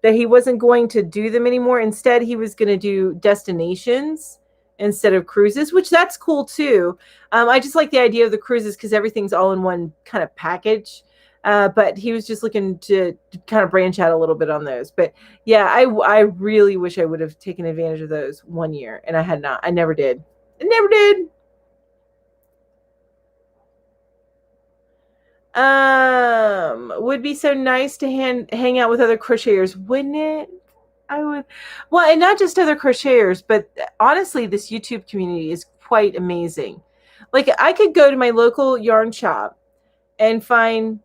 that he wasn't going to do them anymore. Instead, he was going to do destinations instead of cruises, which that's cool too. I just like the idea of the cruises because everything's all in one kind of package. But he was just looking to kind of branch out a little bit on those. But yeah, I really wish I would have taken advantage of those one year, and I had not. I never did. Would be so nice to hang out with other crocheters, wouldn't it? I would. Well, and not just other crocheters, but honestly, this YouTube community is quite amazing. Like, I could go to my local yarn shop and find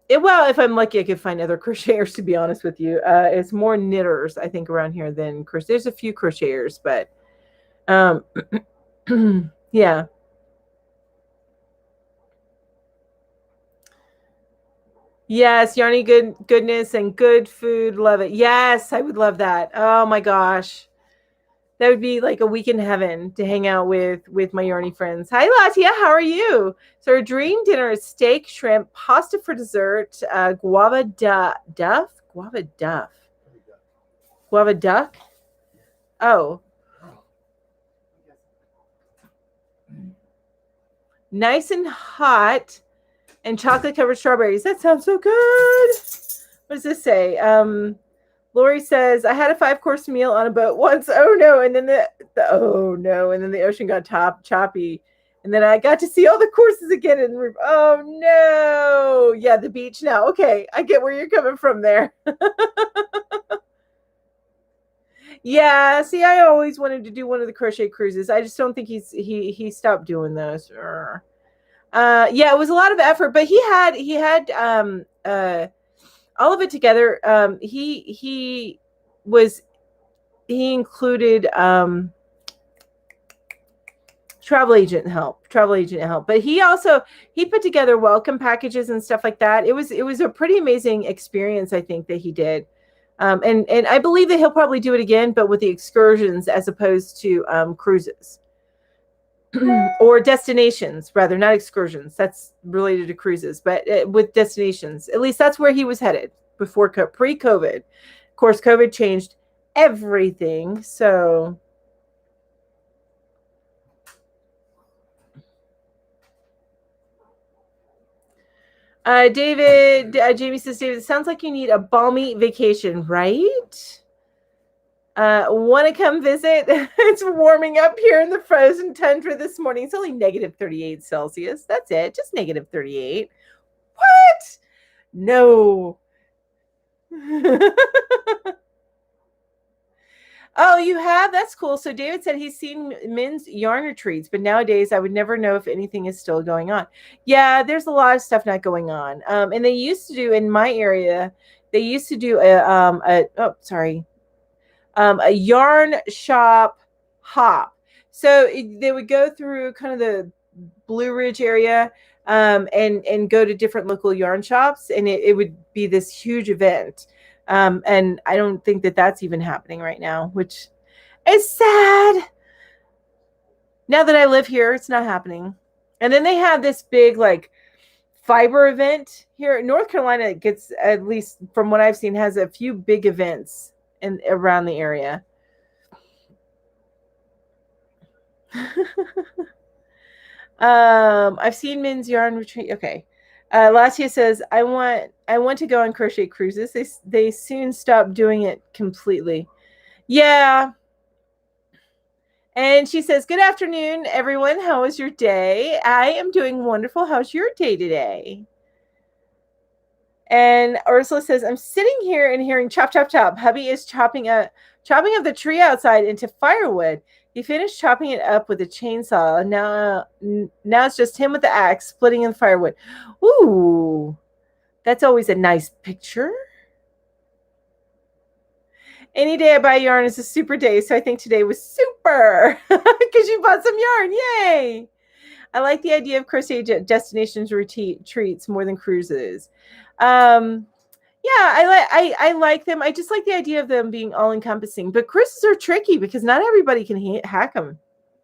it. Well, if I'm lucky, I could find other crocheters, to be honest with you. It's more knitters, I think, around here than crochet. There's a few crocheters, but um, yeah. Yes, Yarny goodness and good food. Love it. Yes, I would love that. Oh my gosh. That would be like a week in heaven to hang out with my Yarny friends. Hi Latia, how are you? So our dream dinner is steak, shrimp, pasta for dessert, guava duff? Guava duff. Guava duck? Oh. Nice and hot and chocolate covered strawberries. That sounds so good. What does this say? Lori says, I had a 5-course meal on a boat once. Oh no. And then and then the ocean got choppy. And then I got to see all the courses again. And oh no. Yeah, the beach now. Okay, I get where you're coming from there. Yeah, see, I always wanted to do one of the crochet cruises. I just don't think he stopped doing those. Yeah, it was a lot of effort, but he had all of it together. He included travel agent help, but he put together welcome packages and stuff like that. It was a pretty amazing experience, I think, that he did. And I believe that he'll probably do it again, but with the excursions as opposed to cruises. Or destinations, rather, not excursions. That's related to cruises, but with destinations. At least that's where he was headed before pre-COVID. Of course, COVID changed everything. So Jamie says, David, it sounds like you need a balmy vacation, right? Want to come visit? It's warming up here in the frozen tundra this morning. It's only negative 38 Celsius. That's it. Just negative 38. What? No. Oh, you have? That's cool. So David said he's seen men's yarn retreats, but nowadays I would never know if anything is still going on. Yeah, there's a lot of stuff not going on. And they used to do in my area, they used to do a yarn shop hop. So they would go through kind of the Blue Ridge area and go to different local yarn shops, and it would be this huge event. And I don't think that that's even happening right now, which is sad. Now that I live here, it's not happening. And then they have this big like fiber event here. North Carolina gets, at least from what I've seen, has a few big events around the area. I've seen men's yarn retreat. Okay. Latia says, I want to go on crochet cruises. They soon stopped doing it completely. Yeah. And she says, good afternoon, everyone. How was your day? I am doing wonderful. How's your day today? And Ursula says, I'm sitting here and hearing chop, chop, chop. Hubby is chopping up the tree outside into firewood. He finished chopping it up with a chainsaw. Now it's just him with the axe splitting in the firewood. Ooh, that's always a nice picture. Any day I buy yarn is a super day, so I think today was super because you bought some yarn. Yay! I like the idea of crochet destinations retreats more than cruises. Yeah, I like them. I just like the idea of them being all encompassing. But cruises are tricky because not everybody can hack them.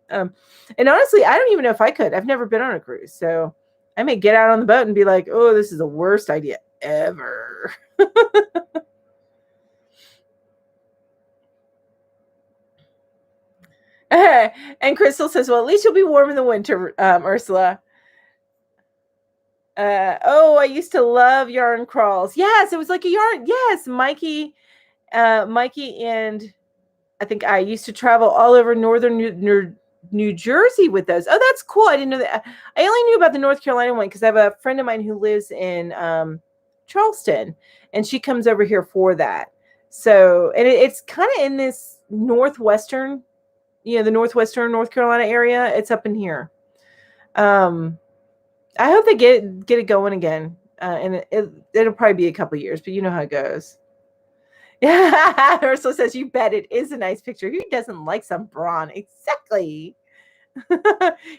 And honestly, I don't even know if I could. I've never been on a cruise, so I may get out on the boat and be like, "Oh, this is the worst idea ever." And Crystal says, "Well, at least you'll be warm in the winter, Ursula." I used to love yarn crawls. Yes, it was like a yarn. Yes, Mikey and I think I used to travel all over northern New Jersey with those. Oh, that's cool. I didn't know that. I only knew about the North Carolina one because I have a friend of mine who lives in Charleston, and she comes over here for that. So, and it's kind of in this northwestern, the northwestern North Carolina area. It's up in here. I hope they get it going again, and it'll probably be a couple years, but you know how it goes. Yeah, Ursula says, you bet it is a nice picture. Who doesn't like some brawn? Exactly.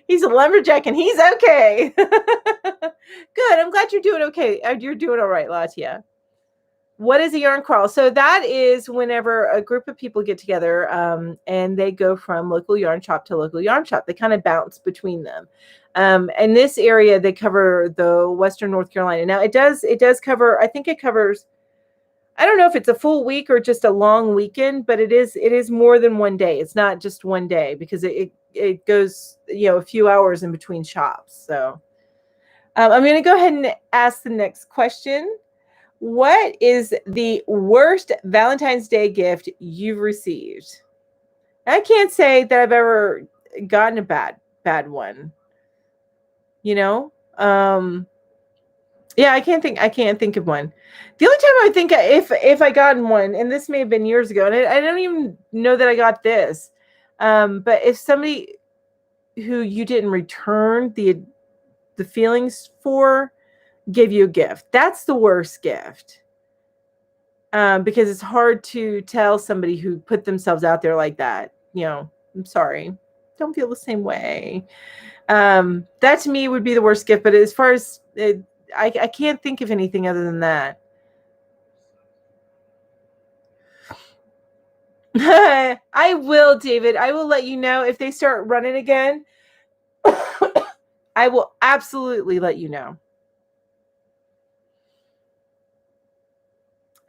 He's a lumberjack and he's okay. Good. I'm glad you're doing okay. You're doing all right, Latia. What is a yarn crawl? So that is whenever a group of people get together and they go from local yarn shop to local yarn shop. They kind of bounce between them. In this area, they cover the Western North Carolina. Now it does cover, I think it covers, I don't know if it's a full week or just a long weekend, but it is more than one day. It's not just one day because it goes, a few hours in between shops. So I'm going to go ahead and ask the next question. What is the worst Valentine's Day gift you've received? I can't say that I've ever gotten a bad one. Yeah, I can't think of one. The only time I would think if I gotten one, and this may have been years ago, and I don't even know that I got this, but if somebody who you didn't return the feelings for gave you a gift, that's the worst gift, because it's hard to tell somebody who put themselves out there like that, I'm sorry, don't feel the same way. That to me would be the worst gift, but as far as I can't think of anything other than that. I will, David. I will let you know if they start running again. I will absolutely let you know.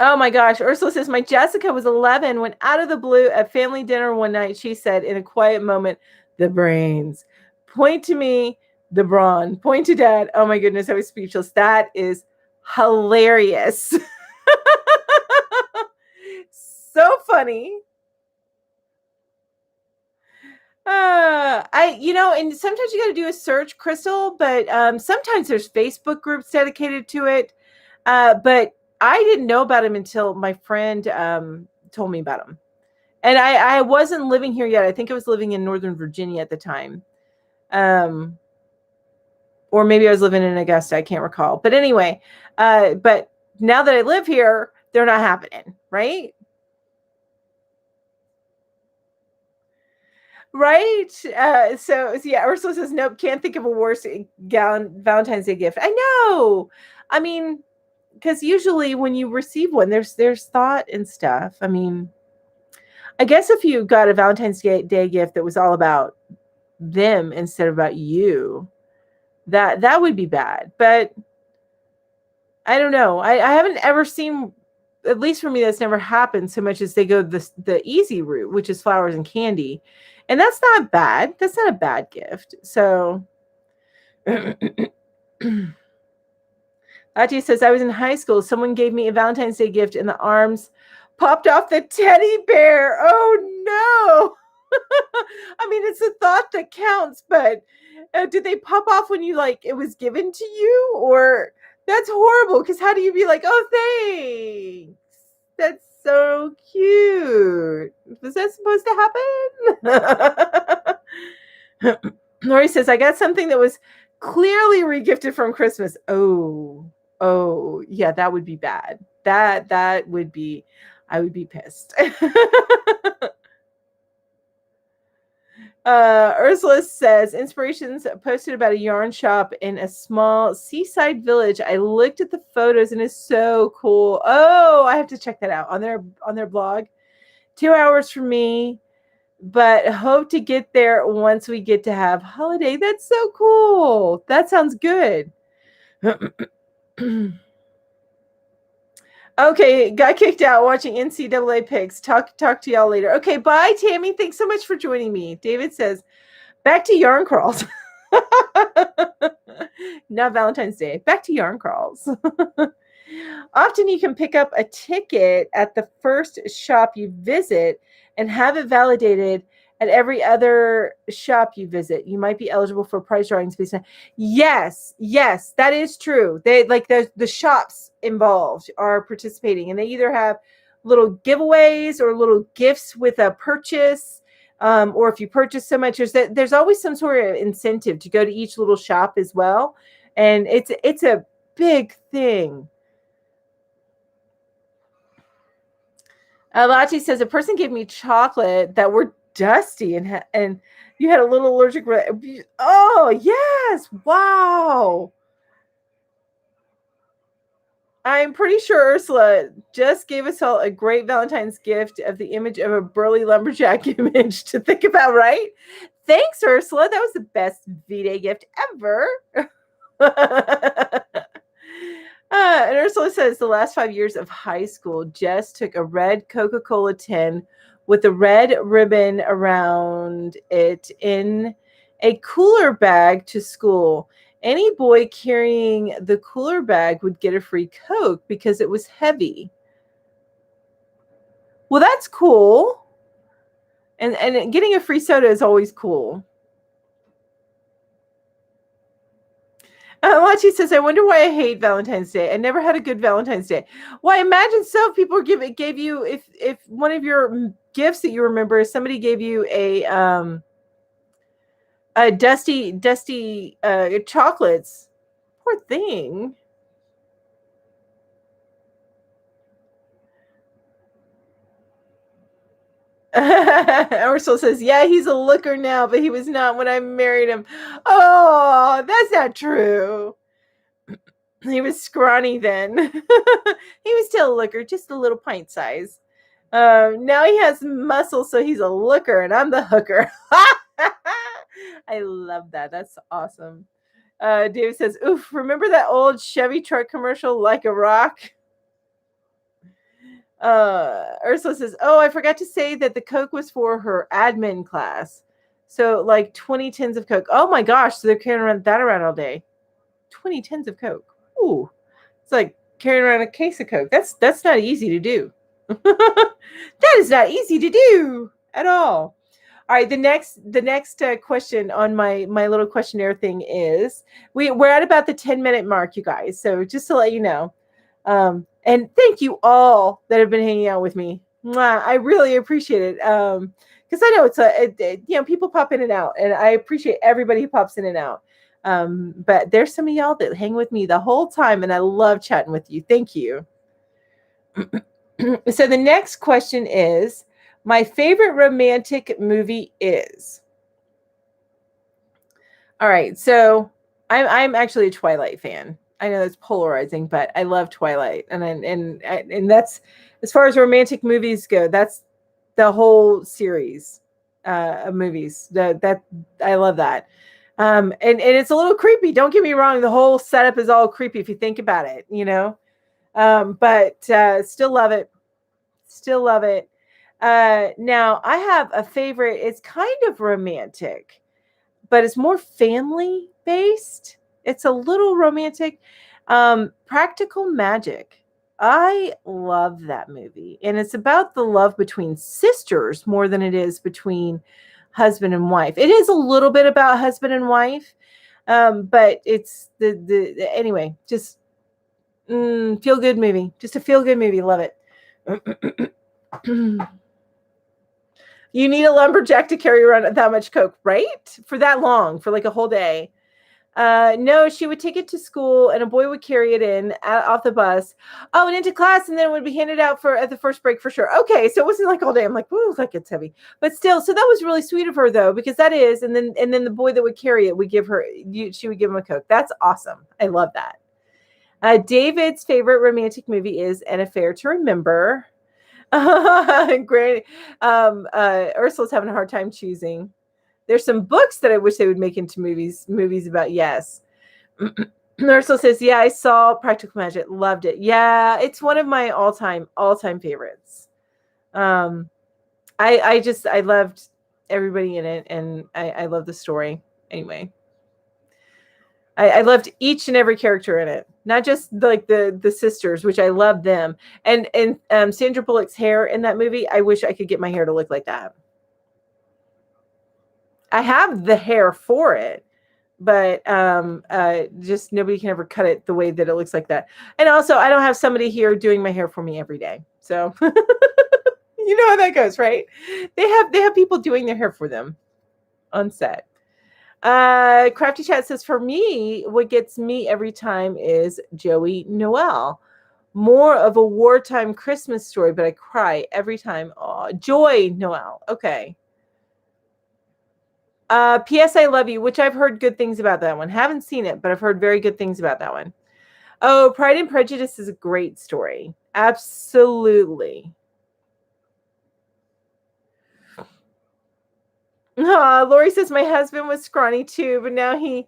Oh my gosh. Ursula says, my Jessica was 11 when out of the blue at family dinner one night, she said in a quiet moment, the brains. Point to me, the brawn. Point to Dad. Oh my goodness, I was speechless. That is hilarious. So funny. And sometimes you got to do a search, Crystal, but sometimes there's Facebook groups dedicated to it. But I didn't know about him until my friend told me about him. And I wasn't living here yet. I think I was living in Northern Virginia at the time. Or maybe I was living in Augusta. I can't recall. But anyway, but now that I live here, they're not happening, right? Right. So yeah, Ursula says, nope, can't think of a worse Valentine's Day gift. I know. I mean, because usually when you receive one, there's thought and stuff. I mean, I guess if you got a Valentine's Day gift that was all about them instead of about you, that would be bad. But I don't know. I haven't ever seen, at least for me, that's never happened so much as they go the easy route, which is flowers and candy. And that's not bad. That's not a bad gift. So Latia says, I was in high school. Someone gave me a Valentine's Day gift and the arms popped off the teddy bear. Oh, no. I mean, it's the thought that counts, but did they pop off when it was given to you? Or that's horrible, because how do you be like, oh, thanks. That's so cute. Was that supposed to happen? Lori says, I got something that was clearly regifted from Christmas. Oh, yeah, that would be bad. That would be, I would be pissed. Ursula says, inspirations posted about a yarn shop in a small seaside village. I looked at the photos and it's so cool. Oh, I have to check that out on their blog. 2 hours from me, but hope to get there once we get to have holiday. That's so cool. That sounds good. Okay, got kicked out watching NCAA picks. Talk to y'all later. Okay, bye, Tammy. Thanks so much for joining me. David says, back to yarn crawls. Not Valentine's Day. Back to yarn crawls. Often you can pick up a ticket at the first shop you visit and have it validated at every other shop you visit. You might be eligible for prize drawings based on. Yes, that is true. They like the shops involved are participating, and they either have little giveaways or little gifts with a purchase. Or if you purchase so much, there's always some sort of incentive to go to each little shop as well. And it's a big thing. Lati says a person gave me chocolate that were dusty and you had a little allergic. Oh yes! Wow. I'm pretty sure Ursula just gave us all a great Valentine's gift of the image of a burly lumberjack image to think about, right? Thanks, Ursula. That was the best V-Day gift ever. And Ursula says the last 5 years of high school, Jess took a red Coca-Cola tin with a red ribbon around it in a cooler bag to school. Any boy carrying the cooler bag would get a free Coke because it was heavy. Well, that's cool. And getting a free soda is always cool. Lachi says, I wonder why I hate Valentine's Day. I never had a good Valentine's Day. Well, I imagine so. People gave you, if one of your gifts that you remember is somebody gave you a dusty chocolates. Poor thing. Ursula says, yeah, he's a looker now, but he was not when I married him. Oh, that's not true. He was scrawny then. He was still a looker, just a little pint size. Now he has muscle, so he's a looker, and I'm the hooker. I love that. That's awesome. David says, oof, remember that old Chevy truck commercial, Like a Rock? Ursula says, oh, I forgot to say that the Coke was for her admin class. So like 20 tins of Coke. Oh my gosh. So they're carrying that around all day. 20 tins of Coke. Ooh. It's like carrying around a case of Coke. That's not easy to do. That is not easy to do at all. All right, the next question on my little questionnaire thing is we're at about the 10-minute mark, you guys. So just to let you know, and thank you all that have been hanging out with me. Mwah, I really appreciate it. Because I know it's people pop in and out, and I appreciate everybody who pops in and out. But there's some of y'all that hang with me the whole time, and I love chatting with you. Thank you. So the next question is, my favorite romantic movie is. All right, so I'm actually a Twilight fan. I know that's polarizing, but I love Twilight, and that's, as far as romantic movies go, that's the whole series of movies. That I love that. And it's a little creepy. Don't get me wrong. The whole setup is all creepy if you think about it, but still love it. Still love it. Now I have a favorite. It's kind of romantic, but it's more family based. It's a little romantic. Practical Magic. I love that movie. And it's about the love between sisters more than it is between husband and wife. It is a little bit about husband and wife. But it's anyway, just feel good movie. Just a feel good movie. Love it. You need a lumberjack to carry around that much Coke, right? For that long, for like a whole day. No, she would take it to school and a boy would carry it in off the bus. Oh, and into class, and then it would be handed out at the first break for sure. Okay, so it wasn't like all day. I'm like, ooh, that gets heavy. But still, so that was really sweet of her though, because that is, and then the boy that would carry it would give her, she would give him a Coke. That's awesome. I love that. David's favorite romantic movie is An Affair to Remember. Great. Ursula's having a hard time choosing. There's some books that I wish they would make into movies about. Yes. Ursula says, yeah, I saw Practical Magic. Loved it. Yeah, it's one of my all-time favorites. I loved everybody in it, and I love the story. Anyway, I loved each and every character in it, not just like the sisters, which I love them. And Sandra Bullock's hair in that movie, I wish I could get my hair to look like that. I have the hair for it, but just nobody can ever cut it the way that it looks like that. And also, I don't have somebody here doing my hair for me every day. So you know how that goes, right? They have people doing their hair for them on set. Crafty Chat says, for me, what gets me every time is Joey Noel. More of a wartime Christmas story, but I cry every time. Oh, Joy Noel. Okay. P.S. I Love You, which I've heard good things about that one. Haven't seen it, but I've heard very good things about that one. Oh, Pride and Prejudice is a great story. Absolutely. Lori says, my husband was scrawny too, but now he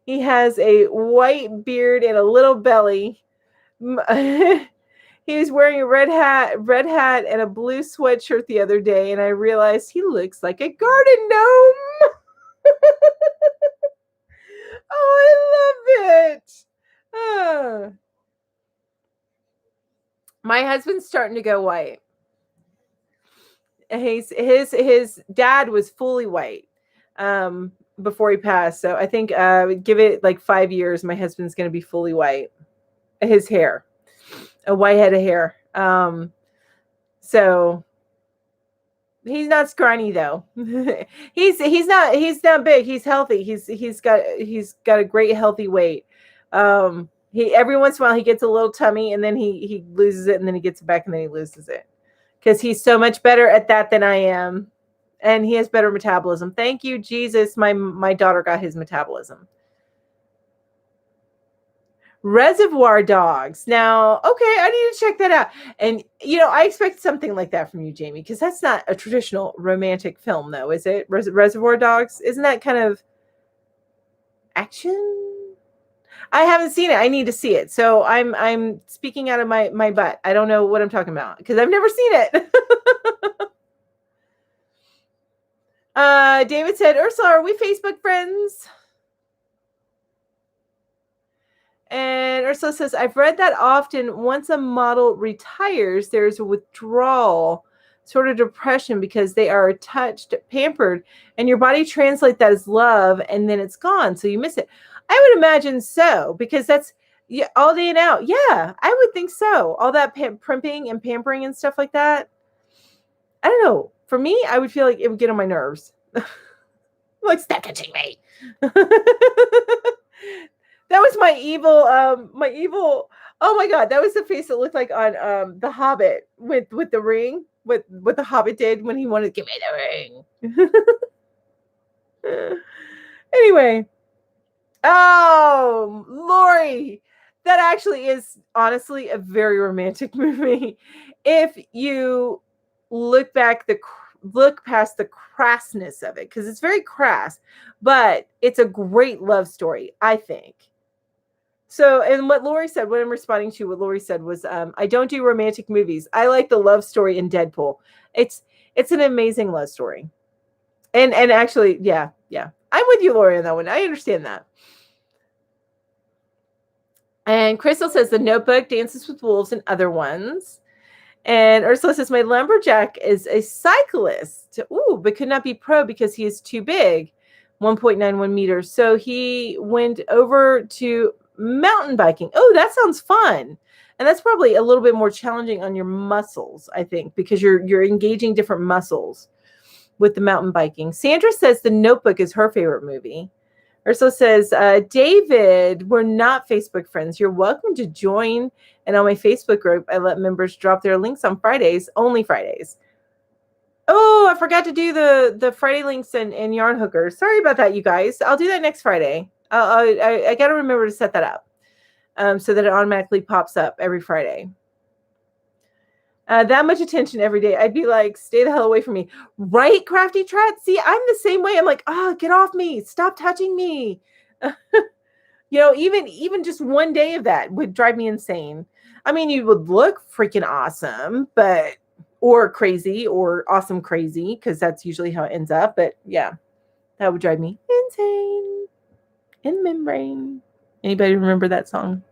has a white beard and a little belly. He was wearing a red hat and a blue sweatshirt the other day, and I realized he looks like a garden gnome. Oh, I love it. My husband's starting to go white. His dad was fully white before he passed. So I think give it like 5 years, my husband's going to be fully white. His hair, a white head of hair. So he's not scrawny though. he's not big. He's healthy. He's got a great healthy weight. He every once in a while he gets a little tummy and then he loses it and then he gets it back and then he loses it. Because he's so much better at that than I am. And he has better metabolism. Thank you, Jesus. My daughter got his metabolism. Reservoir Dogs. Now, okay, I need to check that out. And, I expect something like that from you, Jamie, because that's not a traditional romantic film, though, is it? Reservoir Dogs? Isn't that kind of action? I haven't seen it. I need to see it. So I'm speaking out of my butt. I don't know what I'm talking about because I've never seen it. David said, Ursula, are we Facebook friends? And Ursula says, I've read that often once a model retires, there's a withdrawal, sort of depression because they are touched, pampered, and your body translates that as love, and then it's gone. So you miss it. I would imagine so, because that's all day and out. Yeah, I would think so. All that primping and pampering and stuff like that. I don't know. For me, I would feel like it would get on my nerves. Like, stop touching me. That was my evil, oh my God, that was the face it looked like on The Hobbit with the ring, what the Hobbit did when he wanted to give me the ring. Anyway. Oh, Lori, that actually is honestly a very romantic movie. If you look past the crassness of it, because it's very crass, but it's a great love story, I think. So, and what Lori said, what I'm responding to, what Lori said was, I don't do romantic movies. I like the love story in Deadpool. It's an amazing love story. And actually, yeah. I'm with you, Lori, on that one. I understand that. And Crystal says The Notebook, Dances with Wolves, and other ones. And Ursula says, my lumberjack is a cyclist. Ooh, but could not be pro because he is too big, 1.91 meters. So he went over to mountain biking. Oh, that sounds fun. And that's probably a little bit more challenging on your muscles, I think, because you're engaging different muscles with the mountain biking. Sandra says The Notebook is her favorite movie. Ursula says, David, we're not Facebook friends. You're welcome to join. And on my Facebook group, I let members drop their links on Fridays, only Fridays. Oh, I forgot to do the Friday links and yarn hookers. Sorry about that, you guys. I'll do that next Friday. I got to remember to set that up so that it automatically pops up every Friday. That much attention every day. I'd be like, stay the hell away from me. Right, Crafty Trat? See, I'm the same way. I'm like, get off me. Stop touching me. Even just one day of that would drive me insane. I mean, you would look freaking awesome, or crazy, or awesome crazy, because that's usually how it ends up. But yeah, that would drive me insane. In membrane. Anybody remember that song?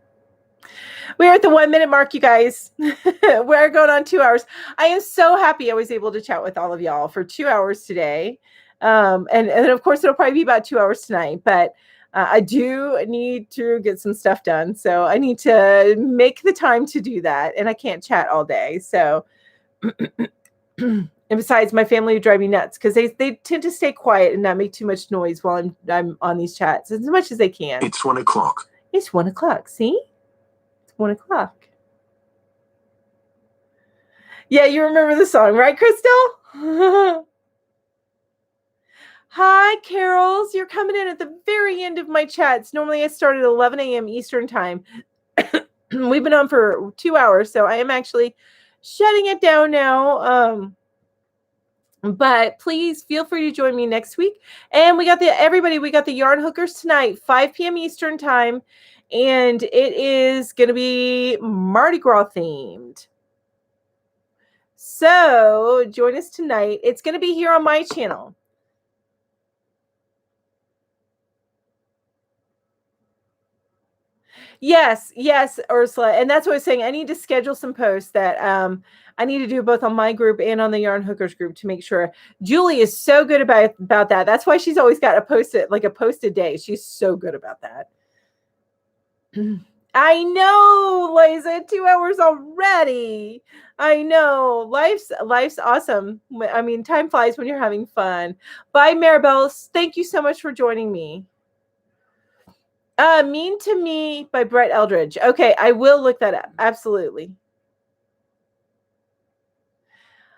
We're at the 1 minute mark, you guys. We're going on 2 hours. I am so happy I was able to chat with all of y'all for 2 hours today. And then of course it'll probably be about 2 hours tonight, but I do need to get some stuff done. So I need to make the time to do that. And I can't chat all day. So, and besides, my family would drive me nuts because they tend to stay quiet and not make too much noise while I'm on these chats as much as they can. It's 1 o'clock. It's 1 o'clock. See? It's 1 o'clock. Yeah, you remember the song, right, Crystal? Hi, Carols. You're coming in at the very end of my chats. Normally I start at 11 a.m. Eastern time. We've been on for 2 hours, so I am actually shutting it down now. But please feel free to join me next week. And we got the yarn hookers tonight, 5 p.m. Eastern time. And it is going to be Mardi Gras themed. So join us tonight. It's going to be here on my channel. Yes, Ursula. And that's what I was saying. I need to schedule some posts that I need to do both on my group and on the Yarn Hookers group to make sure. Julie is so good about that. That's why she's always got a post a day. She's so good about that. I know, Liza, 2 hours already. I know. Life's awesome. I mean, time flies when you're having fun. Bye, Maribel. Thank you so much for joining me. Mean to Me by Brett Eldridge. Okay, I will look that up. Absolutely.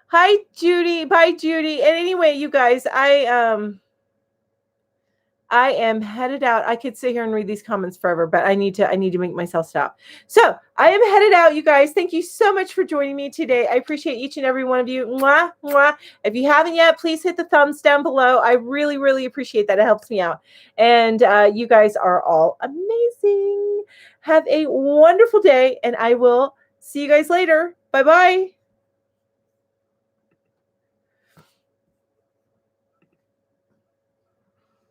Hi, Judy. Bye, Judy. And anyway, you guys, I am headed out. I could sit here and read these comments forever, but I need to make myself stop. So I am headed out, you guys. Thank you so much for joining me today. I appreciate each and every one of you. Mwah, mwah. If you haven't yet, please hit the thumbs down below. I really, really appreciate that. It helps me out. And you guys are all amazing. Have a wonderful day, and I will see you guys later. Bye-bye.